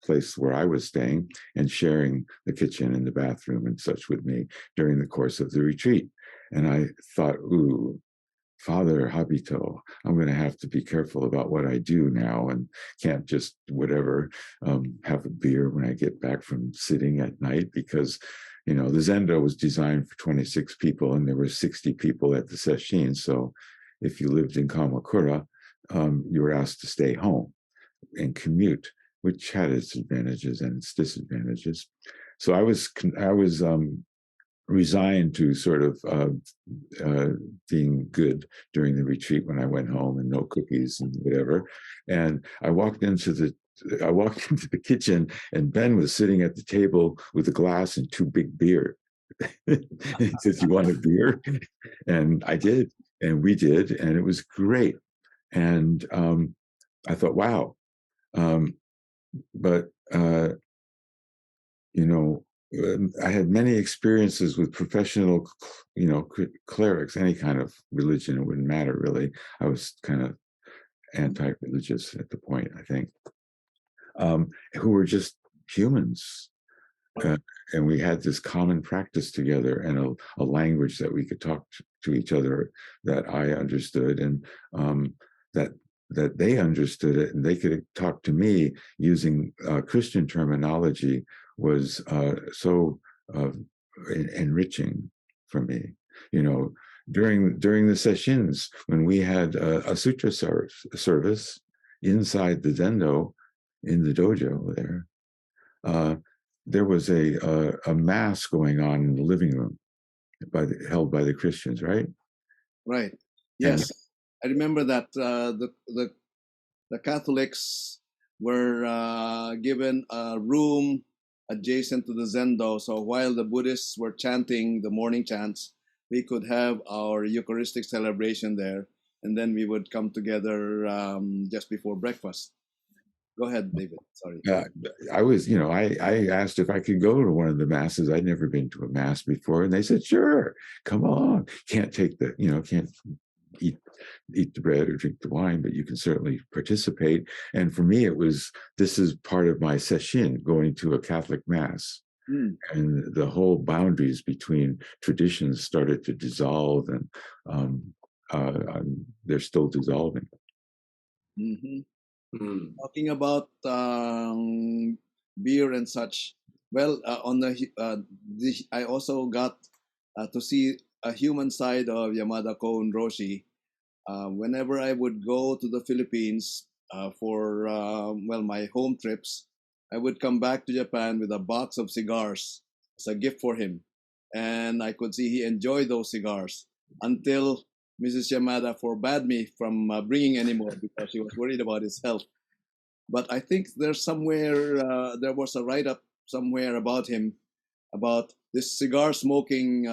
place where I was staying, and sharing the kitchen and the bathroom and such with me during the course of the retreat. And I thought, ooh, Father Habito, I'm going to have to be careful about what I do now, and can't just have a beer when I get back from sitting at night, because the zendo was designed for 26 people and there were 60 people at the sesshin. So if you lived in Kamakura, you were asked to stay home and commute, which had its advantages and its disadvantages. So I was resigned to sort of being good during the retreat when I went home, and no cookies and whatever. And I walked into the kitchen, and Ben was sitting at the table with a glass and 2 big beer. He says, "You want a beer?" And I did, and we did, and it was great. And I thought, wow. But I had many experiences with professional, clerics, any kind of religion. It wouldn't matter, really. I was kind of anti-religious at the point, I think, who were just humans. And we had this common practice together, and a language that we could talk to each other that I understood, and that they understood it, and they could talk to me using Christian terminology, was so enriching for me. During the sessions, when we had a sutra service inside the zendo, in the dojo there was a mass going on in the living room held by the Christians, right? Right. Yes. I remember that the Catholics were given a room adjacent to the zendo. So while the Buddhists were chanting the morning chants, we could have our Eucharistic celebration there, and then we would come together just before breakfast. Go ahead, David. Sorry. I was, I asked if I could go to one of the masses. I'd never been to a mass before, and they said, "Sure, come on." Can't take can't eat the bread or drink the wine, but you can certainly participate. And for me, this is part of my sesshin, going to a Catholic mass. And the whole boundaries between traditions started to dissolve, and they're still dissolving. Mm-hmm. Talking about beer and such. Well, I also got to see a human side of Yamada Koun Roshi. Whenever I would go to the Philippines for my home trips, I would come back to Japan with a box of cigars as a gift for him, and I could see he enjoyed those cigars until Mrs. Yamada forbade me from bringing any more because she was worried about his health. But I think there was a write-up somewhere about him, about this cigar smoking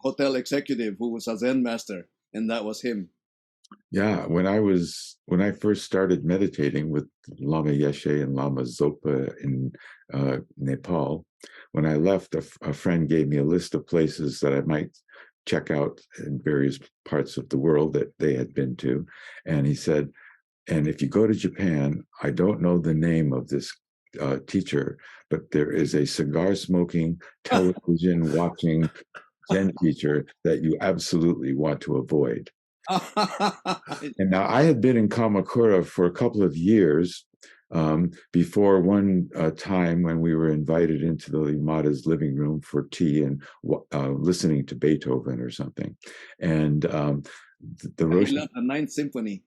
hotel executive who was a Zen master, and that was him. Yeah, when I first started meditating with Lama Yeshe and Lama Zopa in Nepal, when I left, a friend gave me a list of places that I might check out in various parts of the world that they had been to, and he said, "And if you go to Japan, I don't know the name of this teacher, but there is a cigar smoking, television watching Zen teacher that you absolutely want to avoid." And now I had been in Kamakura for a couple of years before one time when we were invited into the Yamada's living room for tea and listening to Beethoven or something. And the Roshi, I love the Ninth Symphony.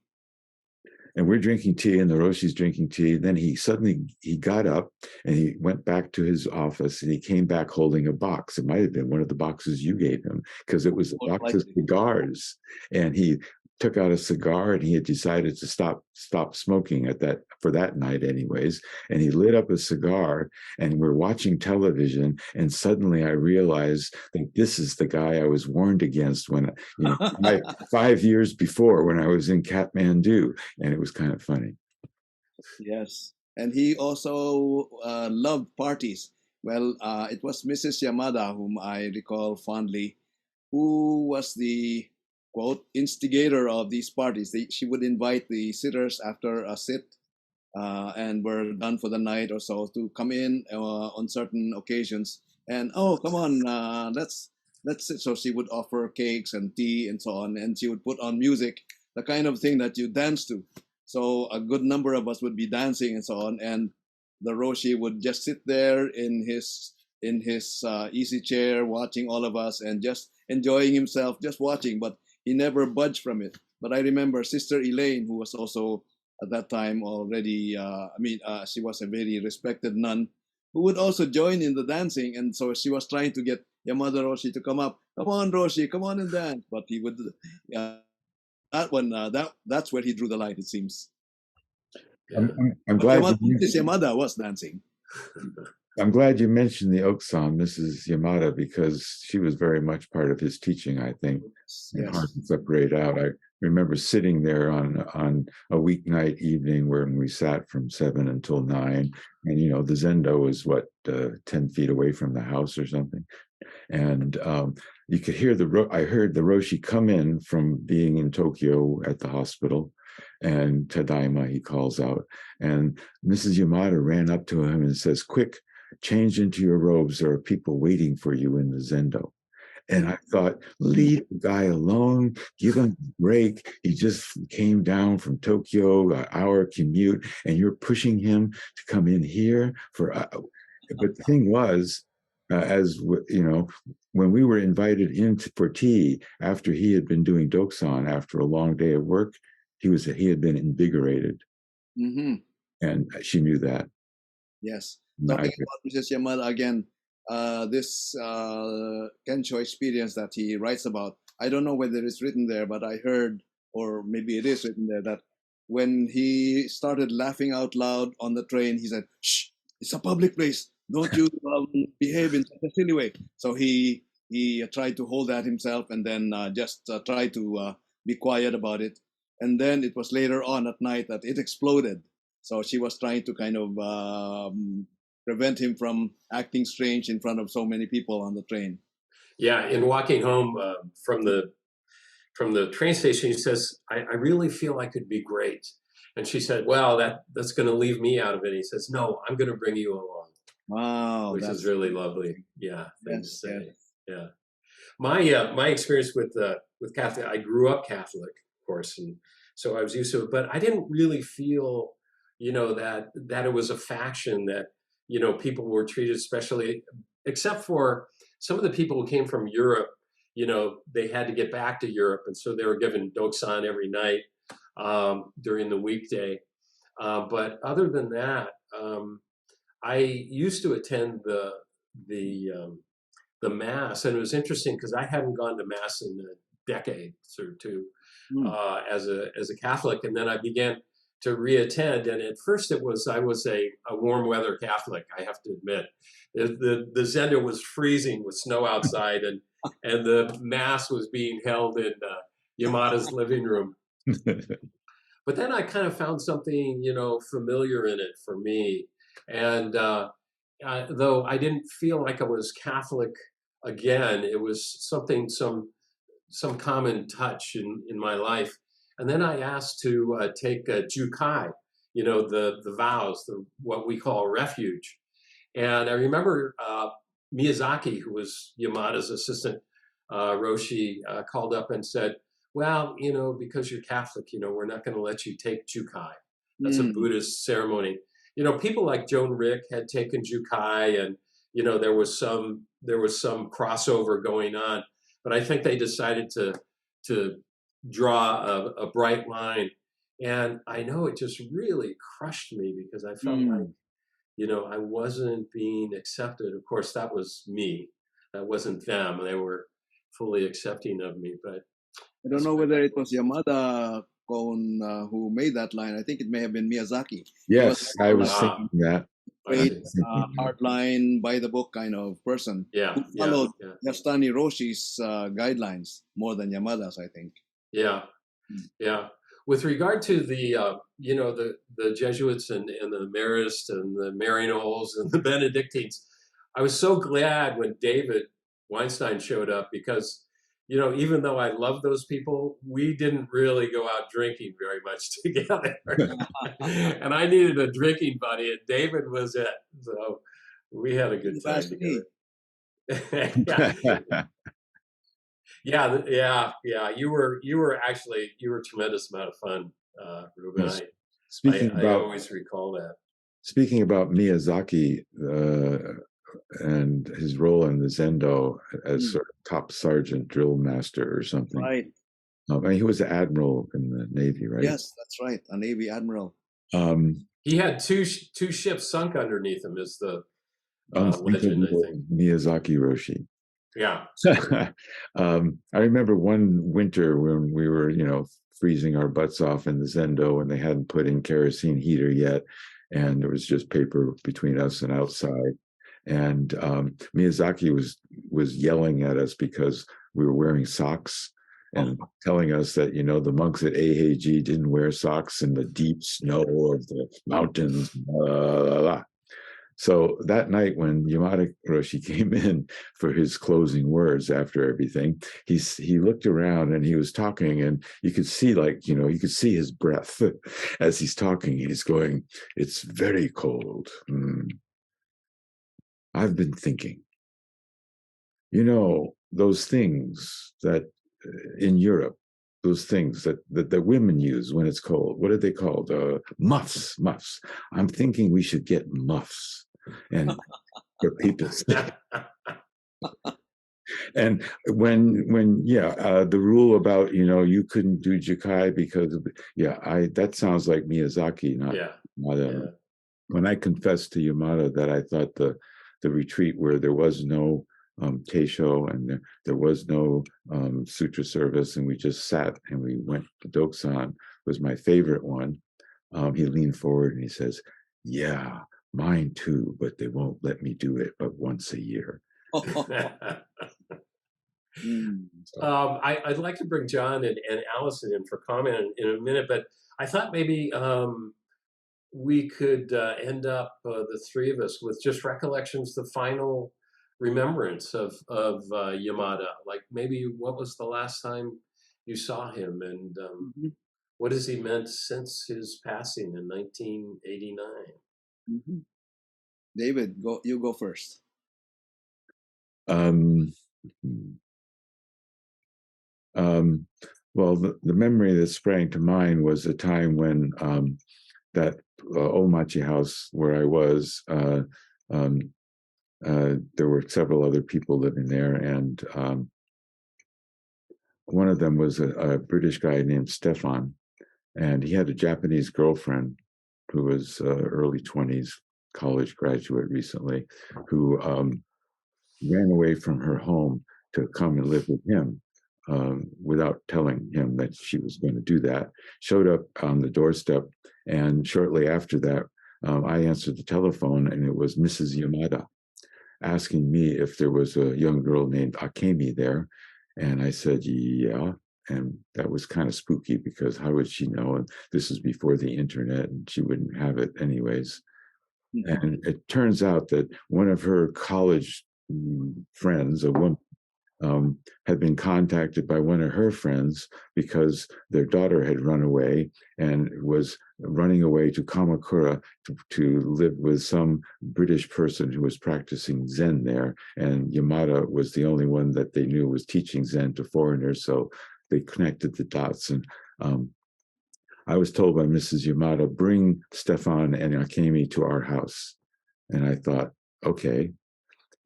And we're drinking tea, and the Roshi's drinking tea. Then he got up and he went back to his office, and he came back holding a box. It might have been one of the boxes you gave him, because it was a box of cigars. And he took out a cigar, and he had decided to stop smoking for that night anyways. And he lit up a cigar, and we're watching television, and suddenly I realized that this is the guy I was warned against when 5 years before, when I was in Kathmandu, and it was kind of funny. Yes, and he also loved parties. Well, it was Mrs. Yamada, whom I recall fondly, who was the quote instigator of these parties. She would invite the sitters after a sit and we're done for the night or so to come in on certain occasions and oh come on let's sit. So she would offer cakes and tea and so on, and she would put on music, the kind of thing that you dance to. So a good number of us would be dancing and so on, and the Roshi would just sit there in his easy chair watching all of us and just enjoying himself, just watching, but he never budged from it. But I remember Sister Elaine, who was also at that time already, she was a very respected nun who would also join in the dancing. And so she was trying to get Yamada Roshi to come up. Come on, Roshi, come on and dance. But he would, that's where he drew the line, it seems. I'm, Yeah. I'm glad Yamada was dancing. I'm glad you mentioned the Oksan, Mrs. Yamada, because she was very much part of his teaching, I think, and hard to separate out. I remember sitting there on a weeknight evening when we sat from 7 until 9, and the zendo was 10 feet away from the house or something, and you could hear I heard the Roshi come in from being in Tokyo at the hospital, and Tadaima, he calls out, and Mrs. Yamada ran up to him and says, "Quick, change into your robes. There are people waiting for you in the zendo." And I thought, leave the guy alone, give him a break. He just came down from Tokyo, an hour commute, and you're pushing him to come in here for. But the thing was, when we were invited in for tea after he had been doing doksan after a long day of work, he had been invigorated, and she knew that. Yes. Talking about Mrs. Yamada again, this Kensho experience that he writes about, I don't know whether it's written there, but I heard, or maybe it is written there, that when he started laughing out loud on the train, he said, "Shh, it's a public place. Don't you behave in such a silly way." So he tried to hold that himself and then just try to be quiet about it. And then it was later on at night that it exploded. So she was trying to kind of prevent him from acting strange in front of so many people on the train. Yeah, in walking home from the train station, he says, I really feel I could be great. And she said, well, that's going to leave me out of it. He says, no, I'm going to bring you along. Wow. Which is really lovely. Yeah. Thing to say. Yes. Yeah. My experience with Catholic, I grew up Catholic, of course, and so I was used to it, but I didn't really feel, that it was a faction that, people were treated especially, except for some of the people who came from Europe. They had to get back to Europe, and so they were given doksan every night during the weekday. But other than that, I used to attend the mass, and it was interesting because I hadn't gone to mass in a decade or two as a Catholic, and then I began to reattend. And at first, I was a warm weather Catholic. I have to admit, the zendo was freezing with snow outside, and the mass was being held in Yamada's living room. But then I kind of found something, familiar in it for me, and though I didn't feel like I was Catholic again, it was some common touch in my life. And then I asked to take Jukai, the vows, what we call refuge. And I remember Miyazaki, who was Yamada's assistant, Roshi, called up and said, well, because you're Catholic, we're not going to let you take Jukai. That's a Buddhist ceremony. People like Joan Rick had taken Jukai, and there was some crossover going on. But I think they decided to draw a bright line, and I know it just really crushed me because I felt like I wasn't being accepted. Of course, that was me. That wasn't them. They were fully accepting of me. But I don't know whether it was Yamada Koun who made that line. I think it may have been Miyazaki. Yes, I was thinking that. Great hard line, by the book kind of person. Yeah, who followed Yastani Roshi's guidelines more than Yamada's, I think. Yeah, yeah. With regard to the the Jesuits and the Marists and the Maryknols and the Benedictines, I was so glad when David Weinstein showed up because, even though I love those people, we didn't really go out drinking very much together. And I needed a drinking buddy, and David was it. So we had a good time together. Yeah, yeah. You were actually a tremendous amount of fun, Ruben. Yes. Speaking I about always recall that. speaking about Miyazaki and his role in the zendo as sort of top sergeant, drill master, or something. Right. And he was an admiral in the Navy, right? Yes, that's right. A Navy admiral. He had two ships sunk underneath him. Is the legend, I think. Miyazaki Roshi. Yeah. I remember one winter when we were, freezing our butts off in the zendo, and they hadn't put in kerosene heater yet, and there was just paper between us and outside. And Miyazaki was yelling at us because we were wearing socks and telling us that the monks at AAG didn't wear socks in the deep snow of the mountains. Blah, blah, blah. So that night when Yamada Roshi came in for his closing words after everything, he looked around and he was talking, and you could see you could see his breath as he's talking. He's going, "It's very cold. I've been thinking, those things that in Europe, those things that the women use when it's cold. What are they called? Muffs. I'm thinking we should get muffs, and for people." And when the rule about you couldn't do Jukai because of, that sounds like Miyazaki, not Yamada. Yeah. When I confessed to Yamada that I thought the retreat where there was no teisho and there was no sutra service, and we just sat and we went to Doksan, was my favorite one. He leaned forward and he says, "Yeah, mine too, but they won't let me do it but once a year." I'd like to bring John and Allison in for comment in a minute, but I thought maybe we could end up, the three of us, with just recollections, the final remembrance of Yamada. Like maybe what was the last time you saw him, and what has he meant since his passing in 1989? David, you go first. Well, the memory that sprang to mind was a time when that Omachi house where I was, there were several other people living there, and one of them was a British guy named Stefan, and he had a Japanese girlfriend who was early 20s, college graduate recently, who ran away from her home to come and live with him without telling him that she was going to do that. Showed up on the doorstep, and shortly after that, I answered the telephone, and it was Mrs. Yamada asking me if there was a young girl named Akemi there. And I said, yeah. And that was kind of spooky because how would she know? And this is before the internet, and she wouldn't have it anyways. And it turns out that one of her college friends, a woman, had been contacted by one of her friends because their daughter had run away and was running away to Kamakura to live with some British person who was practicing Zen there. And Yamada was the only one that they knew was teaching Zen to foreigners. So they connected the dots. And I was told by Mrs. Yamada, bring Stefan and Akemi to our house. And I thought, okay.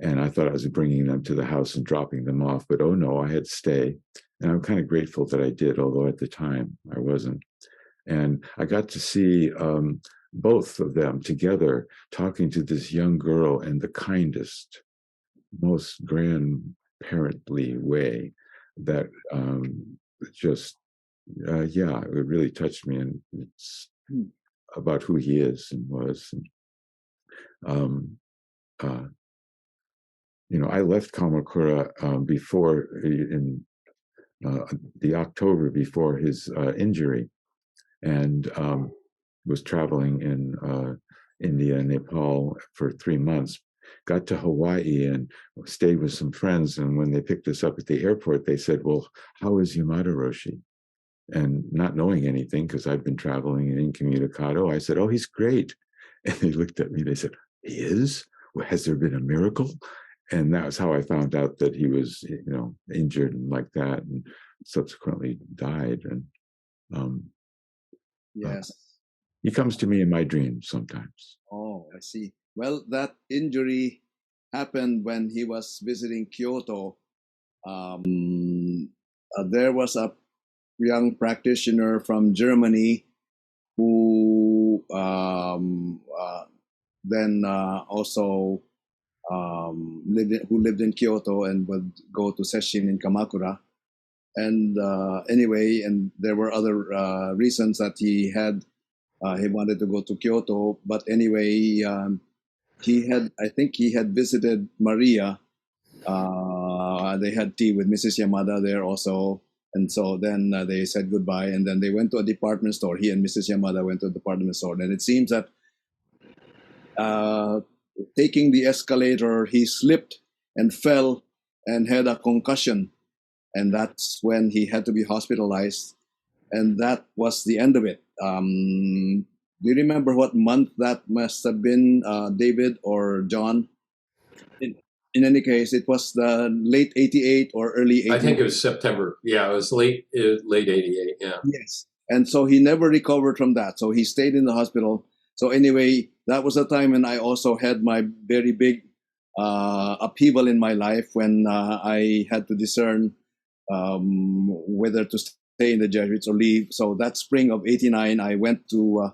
And I thought I was bringing them to the house and dropping them off, but oh no, I had to stay. And I'm kind of grateful that I did, although at the time I wasn't. And I got to see both of them together talking to this young girl in the kindest, most grandparently way that just, it really touched me. And it's about who he is and was. And, I left Kamakura before in the October before his injury, and was traveling in India and Nepal for 3 months. got to Hawaii and stayed with some friends. And when they picked us up at the airport, they said, "Well, how is Yamada Roshi?" And not knowing anything, because I've been traveling and incommunicado, I said, "Oh, he's great." And they looked at me, they said, "He is? Well, has there been a miracle?" And that was how I found out that he was, injured and like that, and subsequently died. And um, uh, Yes. he comes to me in my dreams sometimes. Oh, I see. Well, that injury happened when he was visiting Kyoto. There was a young practitioner from Germany who then also who lived in Kyoto and would go to session in Kamakura. And anyway, and there were other reasons that he wanted to go to Kyoto. But anyway, I think he had visited Maria. They had tea with Mrs. Yamada there also. And so then they said goodbye, and then they went to a department store. He and Mrs. Yamada went to a department store. And it seems that taking the escalator, he slipped and fell and had a concussion. And that's when he had to be hospitalized. And that was the end of it. Do you remember what month that must have been, David or John? In any case, it was the late 88 or early I think 89. it was September. Yeah, it was late 88. Yeah. Yes. And so he never recovered from that. So he stayed in the hospital. So anyway, that was a time when I also had my very big upheaval in my life, when I had to discern whether to stay in the Jesuits or leave. So that spring of '89, I went to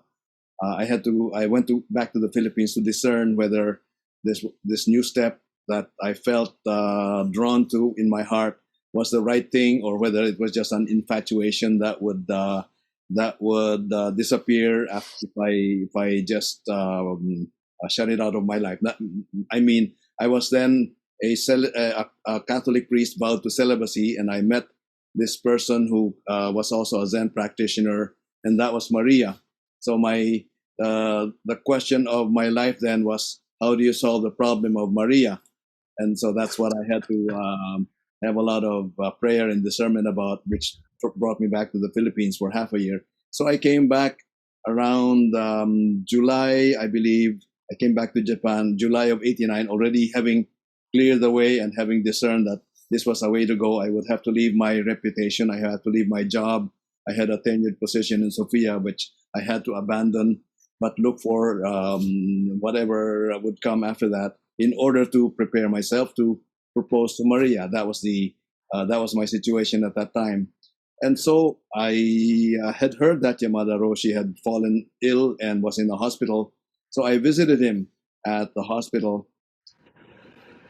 back to the Philippines to discern whether this new step that I felt drawn to in my heart was the right thing, or whether it was just an infatuation that would disappear if I just shut it out of my life. I was then a Catholic priest vowed to celibacy, and I met this person who was also a Zen practitioner, and that was Maria. So the question of my life then was, how do you solve the problem of Maria? And so that's what I had to have a lot of prayer and discernment about, which brought me back to the Philippines for half a year. So I came back around July, I believe. I came back to Japan, July of '89, already having cleared the way and having discerned that this was a way to go. I would have to leave my reputation. I had to leave my job. I had a tenured position in Sofia, which I had to abandon, but look for whatever would come after that, in order to prepare myself to propose to Maria. That was my situation at that time. And so I had heard that Yamada Roshi had fallen ill and was in the hospital. So I visited him at the hospital.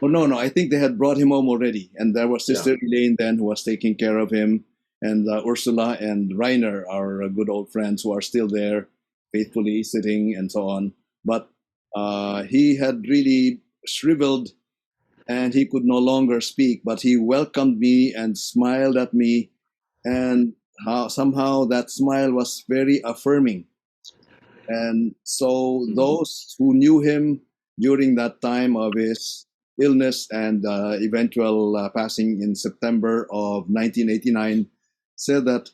Oh, no, I think they had brought him home already. And there was Sister Elaine then, who was taking care of him. And Ursula and Rainer, our good old friends, who are still there, faithfully sitting and so on. But he had really shriveled, and he could no longer speak. But he welcomed me and smiled at me. And somehow that smile was very affirming. And so those who knew him during that time of his illness and eventual passing in September of 1989 said that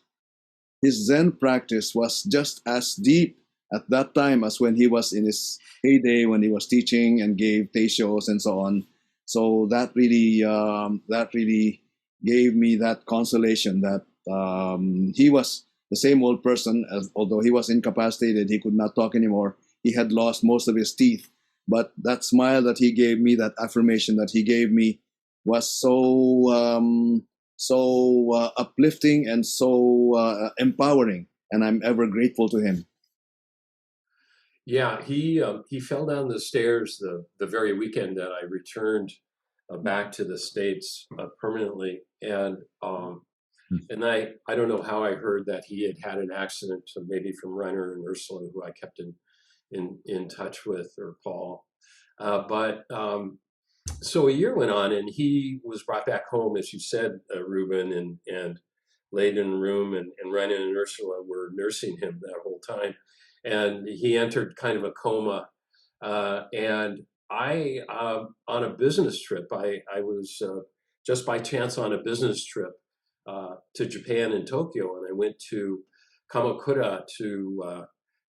his Zen practice was just as deep at that time as when he was in his heyday, when he was teaching and gave teishos and so on. So that really gave me that consolation that he was the same old person. Although he was incapacitated, he could not talk anymore. He had lost most of his teeth, but that smile that he gave me, that affirmation that he gave me, was so uplifting and so empowering, and I'm ever grateful to him. Yeah, he fell down the stairs the very weekend that I returned back to the States permanently, and I don't know how I heard that he had an accident, so maybe from Reiner and Ursula, who I kept in touch with, or Paul, but. So a year went on, and he was brought back home, as you said, Ruben, and laid in a room, and Renan and Ursula were nursing him that whole time. And he entered kind of a coma. And on a business trip, I was just by chance on a business trip to Japan and Tokyo, and I went to Kamakura to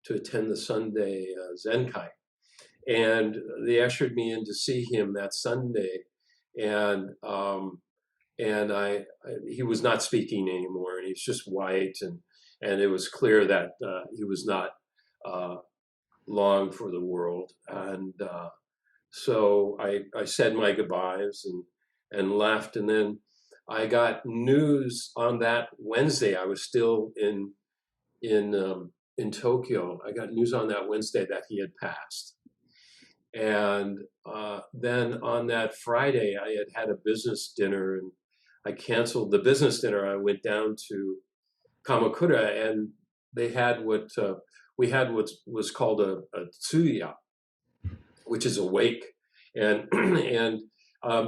attend the Sunday Zenkai, and they ushered me in to see him that Sunday, and he was not speaking anymore, and he's just white, and it was clear that he was not long for the world, and so I said my goodbyes and left, and then I got news on that Wednesday. I was still in Tokyo. I got news on that Wednesday that he had passed, and then on that Friday I had a business dinner, and I canceled the business dinner. I went down to Kamakura, and they had what was called a tsuya, which is a wake, and and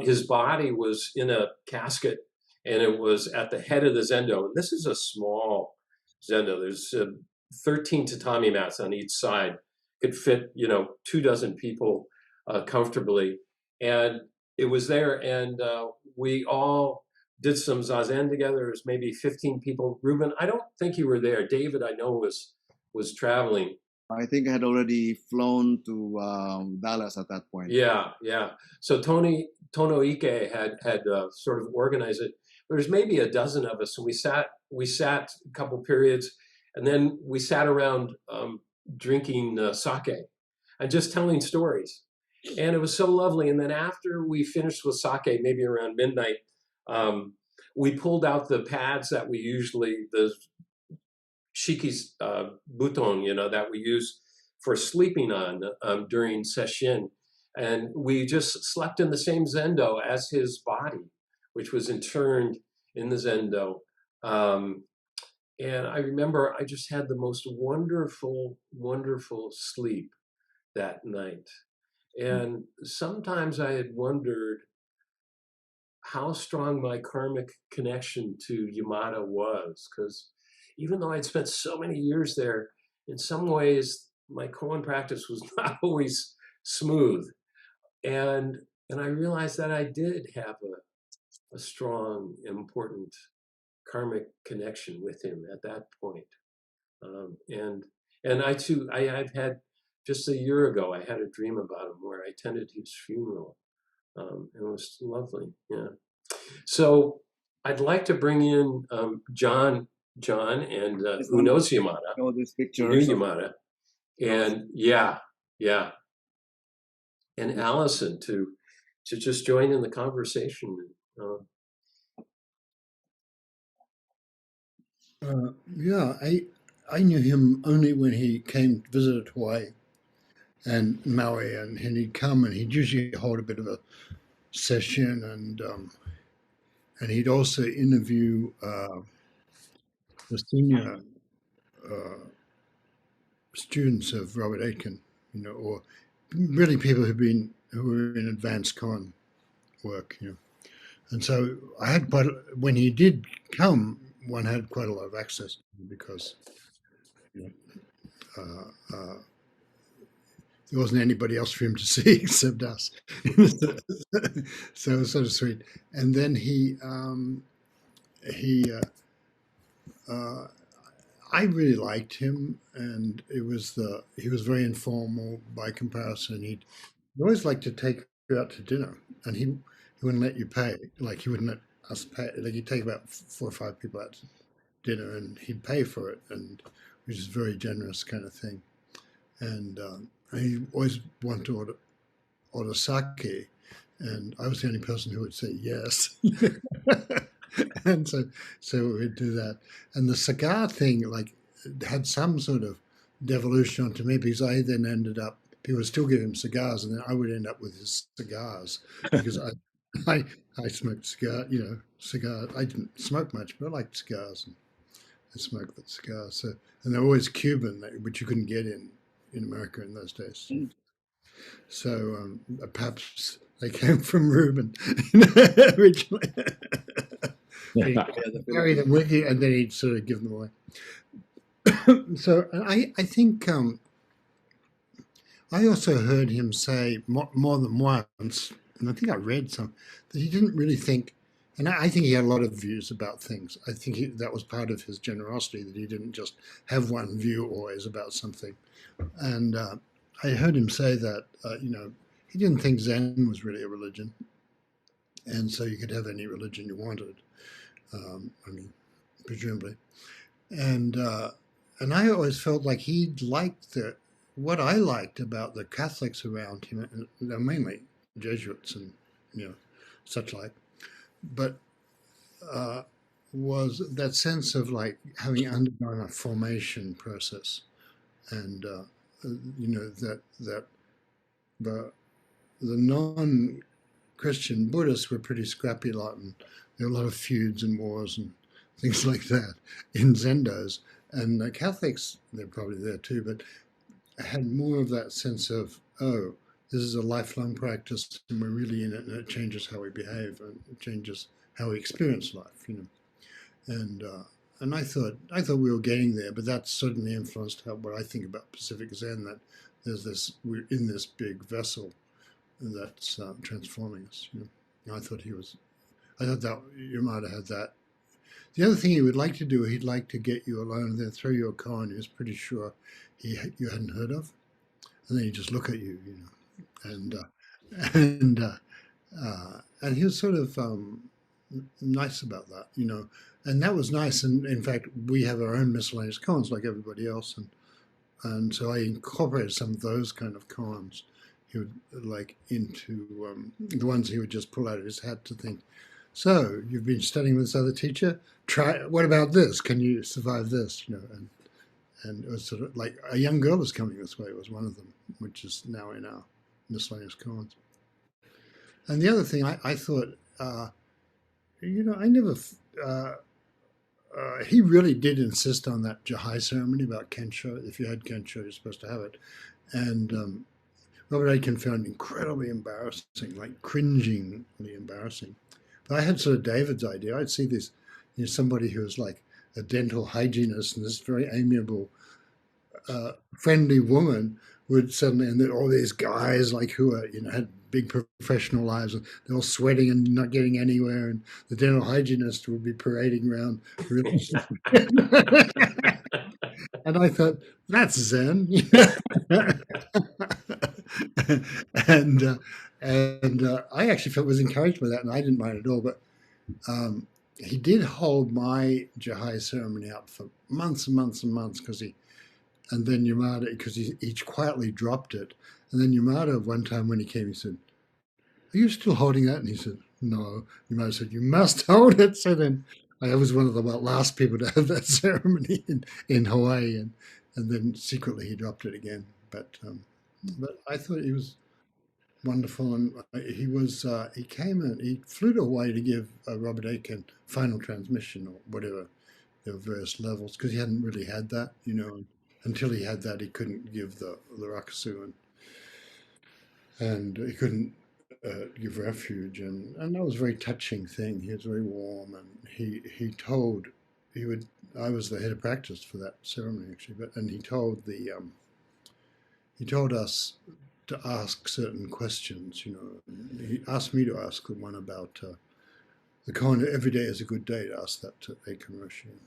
his body was in a casket, and it was at the head of the zendo. And this is a small zendo. There's 13 tatami mats on each side. Could fit 24 people comfortably, and it was there, and we all did some zazen together. It was maybe 15 people. Ruben, I don't think you were there. David, I know, was traveling. I think I had already flown to Dallas at that point. Yeah. So Tono Ike had sort of organized it. There's maybe a dozen of us, and we sat a couple periods, and then we sat around drinking sake and just telling stories, and it was so lovely. And then after we finished with sake, maybe around midnight, we pulled out the pads that we usually, the shiki's buton, that we use for sleeping on during sesshin. And we just slept in the same zendo as his body, which was interned in the zendo. And I remember I just had the most wonderful, wonderful sleep that night. And sometimes I had wondered how strong my karmic connection to Yamada was, because even though I'd spent so many years there, in some ways my koan practice was not always smooth, and I realized that I did have a strong, important karmic connection with him at that point. And I too, I've had, just a year ago, I had a dream about him where I attended his funeral. And it was lovely, yeah. So I'd like to bring in Jon, and who knows Yamada, Show this picture. knew Yamada, and yeah, and Allison to just join in the conversation. Yeah, I knew him only when he came to visit Hawaii and Maui, and he'd come and he'd usually hold a bit of a session, and he'd also interview the senior students of Robert Aitken, or really people who were in advanced con work, And so I had when he did come, one had quite a lot of access to him because there wasn't anybody else for him to see except us. So it was sort of sweet. And then I really liked him, and he was very informal by comparison. He'd always like to take you out to dinner, and he wouldn't let you pay. Like, he wouldn't let us pay. Like, he'd take about 4 or 5 people out to dinner, and he'd pay for it, and which is a very generous kind of thing. And he always wanted to order sake, and I was the only person who would say yes. And so we'd do that. And the cigar thing, like, had some sort of devolution onto me, because I then ended up, people would still give him cigars, and then I would end up with his cigars, because I smoked cigars. I didn't smoke much, but I liked cigars, and I smoked the cigars. So, and they're always Cuban, which you couldn't get in America in those days. So perhaps they came from Ruben originally. He'd carry them with you, and then he'd sort of give them away. So I think I also heard him say more than once, and I think I read some, that he didn't really think, and I think he had a lot of views about things. I think that was part of his generosity, that he didn't just have one view always about something. And I heard him say that, he didn't think Zen was really a religion, and so you could have any religion you wanted. I mean, presumably. And and I always felt like he liked what I liked about the Catholics around him, and they're mainly Jesuits and such like, but uh, was that sense of like having undergone a formation process, and that the non-Christian Buddhists were pretty scrappy lot, and there were a lot of feuds and wars and things like that in zendos. And the Catholics, they're probably there too, but had more of that sense of, oh, this is a lifelong practice and we're really in it, and it changes how we behave and it changes how we experience life. And I thought we were getting there, but that certainly influenced what I think about Pacific Zen. That we're in this big vessel that's transforming us. I thought that Yamada had that. The other thing he would like to do, he'd like to get you alone and then throw you a koan he was pretty sure you hadn't heard of, and then he'd just look at you, and and and he was sort of nice about that. And that was nice. And in fact, we have our own miscellaneous koans like everybody else, and so I incorporated some of those kind of koans. He would like into the ones he would just pull out of his hat to think, so you've been studying with this other teacher. Try. What about this? Can you survive this? And it was sort of like a young girl is coming this way. It was one of them, which is now in our miscellaneous koans. And the other thing I thought, I never. Uh, he really did insist on that Jahai ceremony about Kensho. If you had Kensho, you're supposed to have it. And Robert Aitken found incredibly embarrassing, like cringingly embarrassing. But I had sort of David's idea. I'd see this, somebody who was like a dental hygienist and this very amiable, friendly woman would suddenly, and then all these guys like who are, had big professional lives, and they're all sweating and not getting anywhere, and the dental hygienist would be parading around. Really. And I thought, that's Zen. and I actually felt was encouraged by that, and I didn't mind at all. But he did hold my Jahai ceremony up for months and months and months and then Yamada, because he quietly dropped it. And then Yamada, one time when he came, he said, "Are you still holding that?" And he said, "No." Yamada said, "You must hold it." So then I was one of the last people to have that ceremony in Hawaii, and then secretly he dropped it again. But I thought he was wonderful, and he came and he flew to Hawaii to give Robert Aitken final transmission or whatever. There were various levels because he hadn't really had that, until he had that he couldn't give the rakusu, and he couldn't give refuge, and that was a very touching thing. He was very warm, and he would. I was the head of practice for that ceremony actually, and he told us to ask certain questions. He asked me to ask the one about the koan. Every day is a good day. To ask that to Aitken Roshi.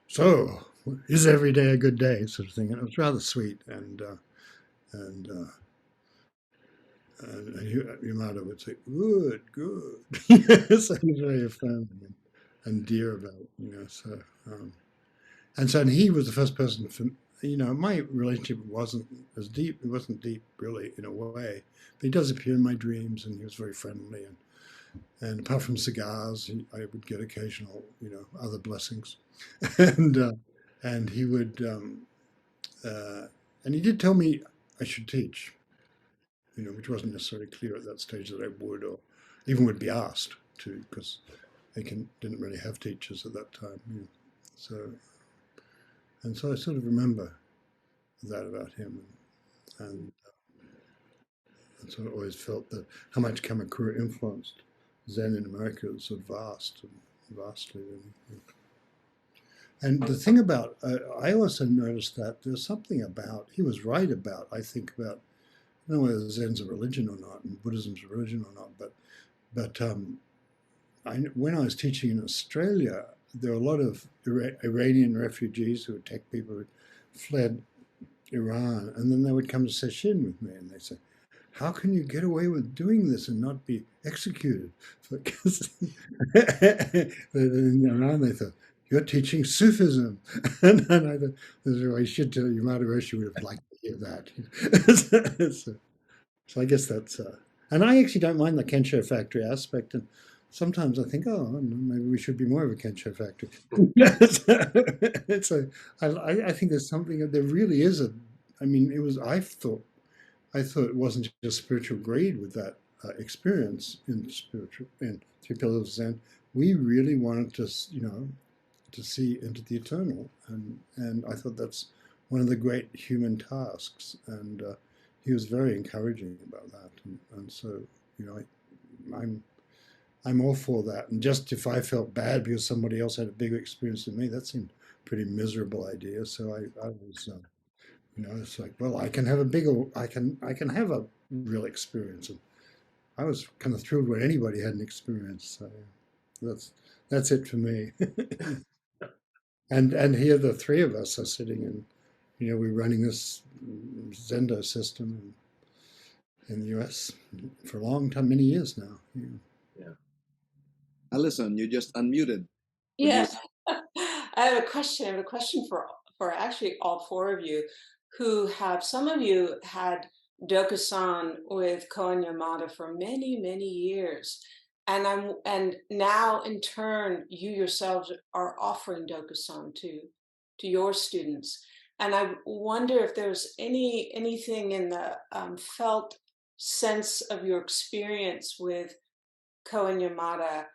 So, is every day a good day? Sort of thing. And it was rather sweet, and Yamada would say, "Good, good." So he was very affirming and dear about it, So, and he was the first person my relationship wasn't as deep. It wasn't deep, really, in a way. But he does appear in my dreams, and he was very friendly. And apart from cigars, I would get occasional, other blessings. and he would, and he did tell me I should teach, which wasn't necessarily clear at that stage that I would, or even would be asked to, because they didn't really have teachers at that time. So I sort of remember that about him, and so I always felt that how much Kamakura influenced Zen in America was sort of vastly. Really. And the thing about, I also noticed that there's something about, he was right about, I think, about, I don't know whether Zen's a religion or not, and Buddhism's a religion or not, but when I was teaching in Australia, there were a lot of Iranian refugees who were tech people who fled Iran, and then they would come to session with me, and they say, "How can you get away with doing this and not be executed?" Because in Iran they thought, "You're teaching Sufism," and I thought, "I should tell you, Yamada Roshi would have liked to hear that." So I guess that's, and I actually don't mind the Kensho factory aspect. And sometimes I think, oh, maybe we should be more of a Kensho factory. So I think there's something, there really is a, I mean, it was, I thought it wasn't just spiritual greed with that experience in Three Pillars of Zen. We really wanted to, to see into the eternal. And I thought that's one of the great human tasks. And he was very encouraging about that, and so I'm all for that. And just if I felt bad because somebody else had a bigger experience than me, that seemed a pretty miserable idea. So I was, it's like, well, I can have a bigger, I can have a real experience, and I was kind of thrilled when anybody had an experience. So that's it for me. And here the three of us are sitting in, we're running this zendo system in the US for a long time, many years now. Yeah. Alison, you just unmuted. Yes. I have a question. I have a question for actually all four of you who have, some of you had Dokusan with Koun Yamada for many, many years. And now in turn, you yourselves are offering Dokusan to your students. And I wonder if there's anything in the felt sense of your experience with Koun Yamada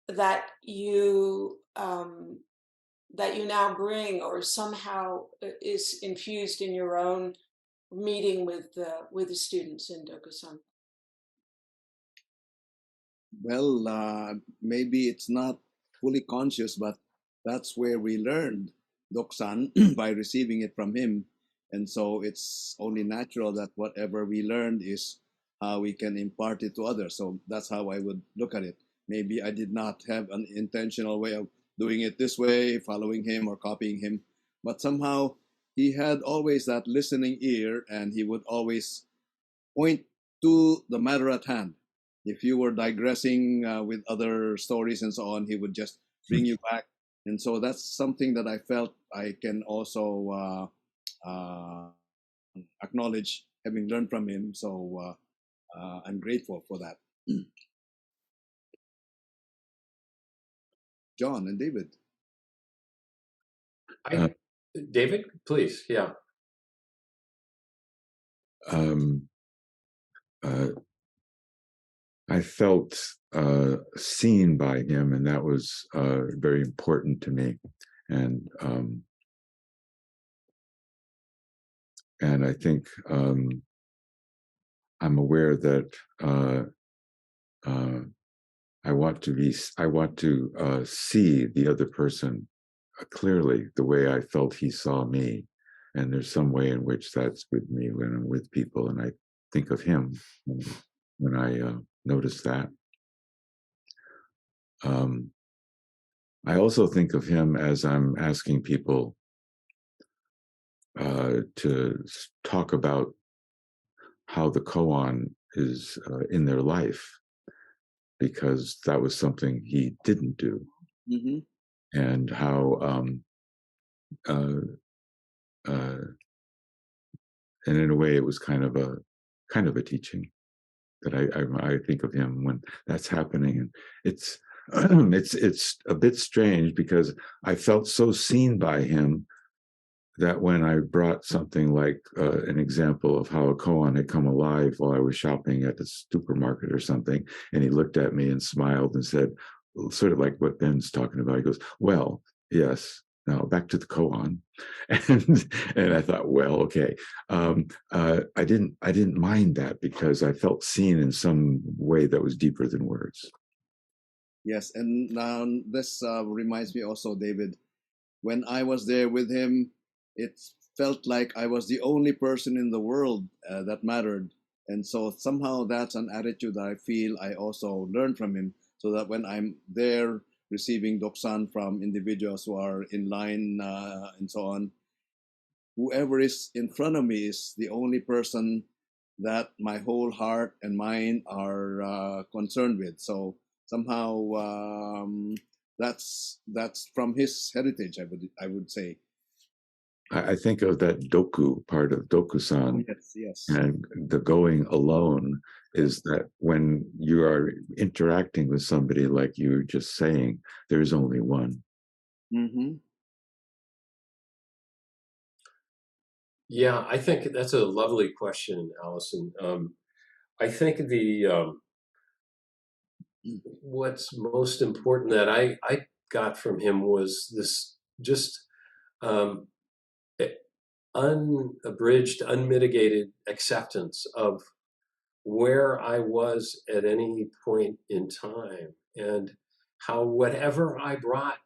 that you now bring, or somehow is infused in your own meeting with the students in Dokusan. Well, maybe it's not fully conscious, but that's where we learned Doksan by receiving it from him. And so it's only natural that whatever we learned is how we can impart it to others. So that's how I would look at it. Maybe I did not have an intentional way of doing it this way, following him or copying him, but somehow he had always that listening ear, and he would always point to the matter at hand. If you were digressing with other stories and so on, he would just bring you back. And so that's something that I felt I can also acknowledge, having learned from him. So I'm grateful for that. John and David. David, please. Yeah. I felt seen by him, and that was very important to me. And I think I'm aware that I want to see the other person clearly the way I felt he saw me. And there's some way in which that's with me when I'm with people, and I think of him when I notice that. I also think of him as I'm asking people to talk about how the koan is in their life, because that was something he didn't do. Mm-hmm. And how and in a way it was kind of a teaching that I think of him when that's happening. And it's it's a bit strange because I felt so seen by him that when I brought something like an example of how a koan had come alive while I was shopping at the supermarket or something, and he looked at me and smiled and said, sort of like what Ben's talking about, he goes, well, yes, now back to the koan. And I thought, well, okay. I didn't mind that because I felt seen in some way that was deeper than words. Yes, and this reminds me also, David, when I was there with him, it felt like I was the only person in the world that mattered. And so somehow that's an attitude that I feel I also learned from him, so that when I'm there receiving doksan from individuals who are in line and so on, whoever is in front of me is the only person that my whole heart and mind are concerned with. So somehow that's from his heritage, I would say. I think of that doku part of Dokusan, Yes, yes. and the going alone is that when you are interacting with somebody, like you were just saying, there's only one. Mm-hmm. Yeah, I think that's a lovely question, Allison. I think what's most important that I got from him was this just um, unabridged, unmitigated acceptance of where I was at any point in time, and how whatever I brought,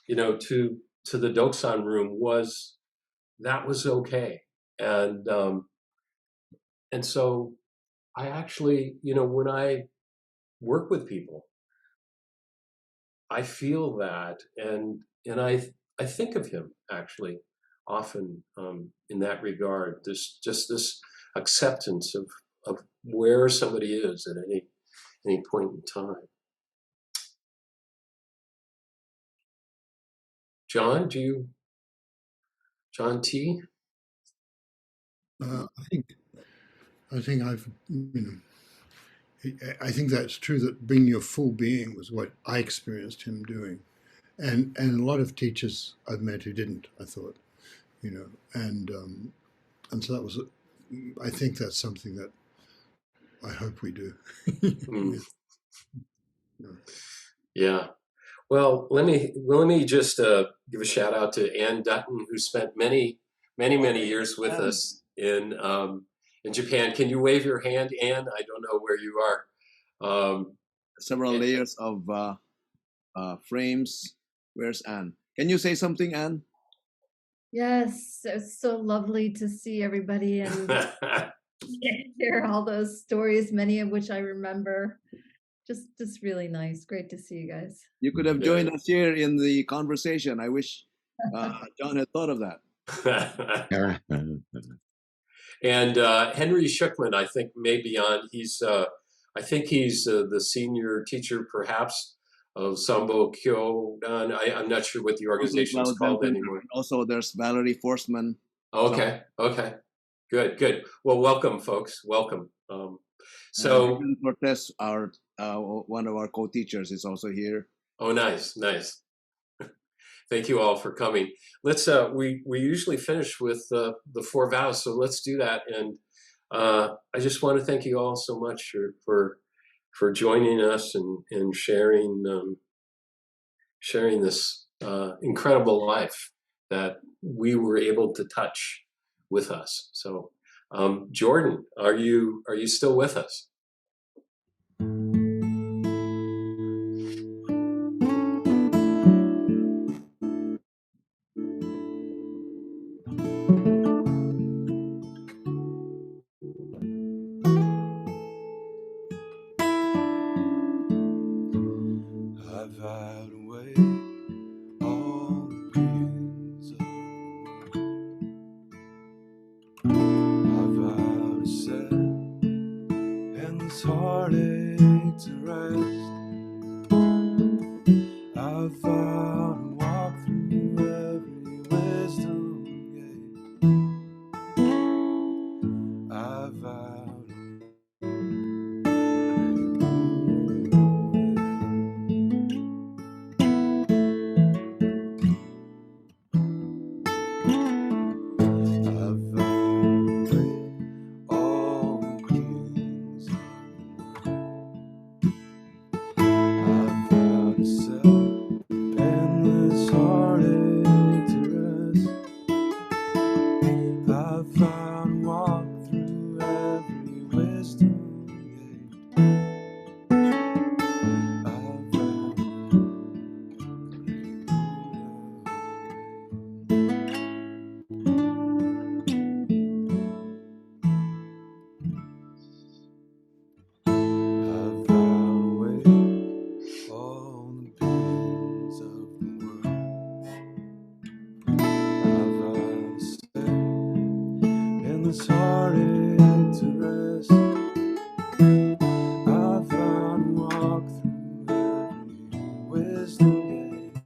to the Doksan room was okay, and so I actually, when I work with people, I feel that, and I think of him actually often in that regard. This acceptance of where somebody is at any point in time. John, John T? I think I think that's true, that bringing your full being was what I experienced him doing, and a lot of teachers I've met who didn't. I thought, and so that was. I think that's something that I hope we do. Mm, Yeah. yeah. Well, let me just give a shout out to Ann Dutton, who spent many years with us in Japan. Can you wave your hand, Ann? I don't know where you are. Several And- layers of frames. Where's Anne? Can you say something, Anne? Yes, it's so lovely to see everybody and hear all those stories, many of which I remember. Just really nice. Great to see you guys. You could have joined us here in the conversation. I wish John had thought of that. And Henry Schuckman, I think, may be on. I think he's the senior teacher, perhaps, of Sambo Kyodan. I'm not sure what the organization is called anymore. Also, there's Valerie Forsman. Okay, good. Well, welcome, folks. Welcome. So, Ruben Cortez, our one of our co-teachers, is also here. oh, nice. Thank you all for coming. Let's we usually finish with the four vows, so let's do that. And I just want to thank you all so much for joining us and sharing this incredible life that we were able to touch with us. So, Jordan, are you still with us? I've had away all the dreams of the world. I've vowed to set and this heartache to rest. I've vowed to walk through every wisdom gate. I've vowed I've vowed away all the queens of the world. I've vowed to set endless heartache to rest. I've vowed to walk through every wisdom gate. I've vowed to and this heartache to rest. I found and walked through every wisdom gate,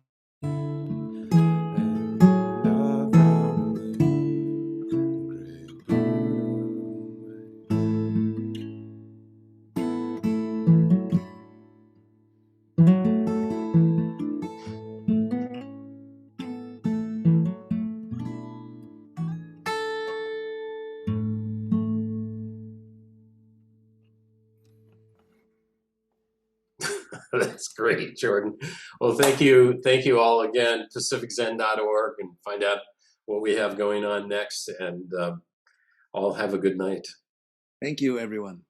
and I found a link, great Buddha way. That's great, Jordan. Well, thank you all again. PacificZen.org, and find out what we have going on next. And all have a good night. Thank you, everyone.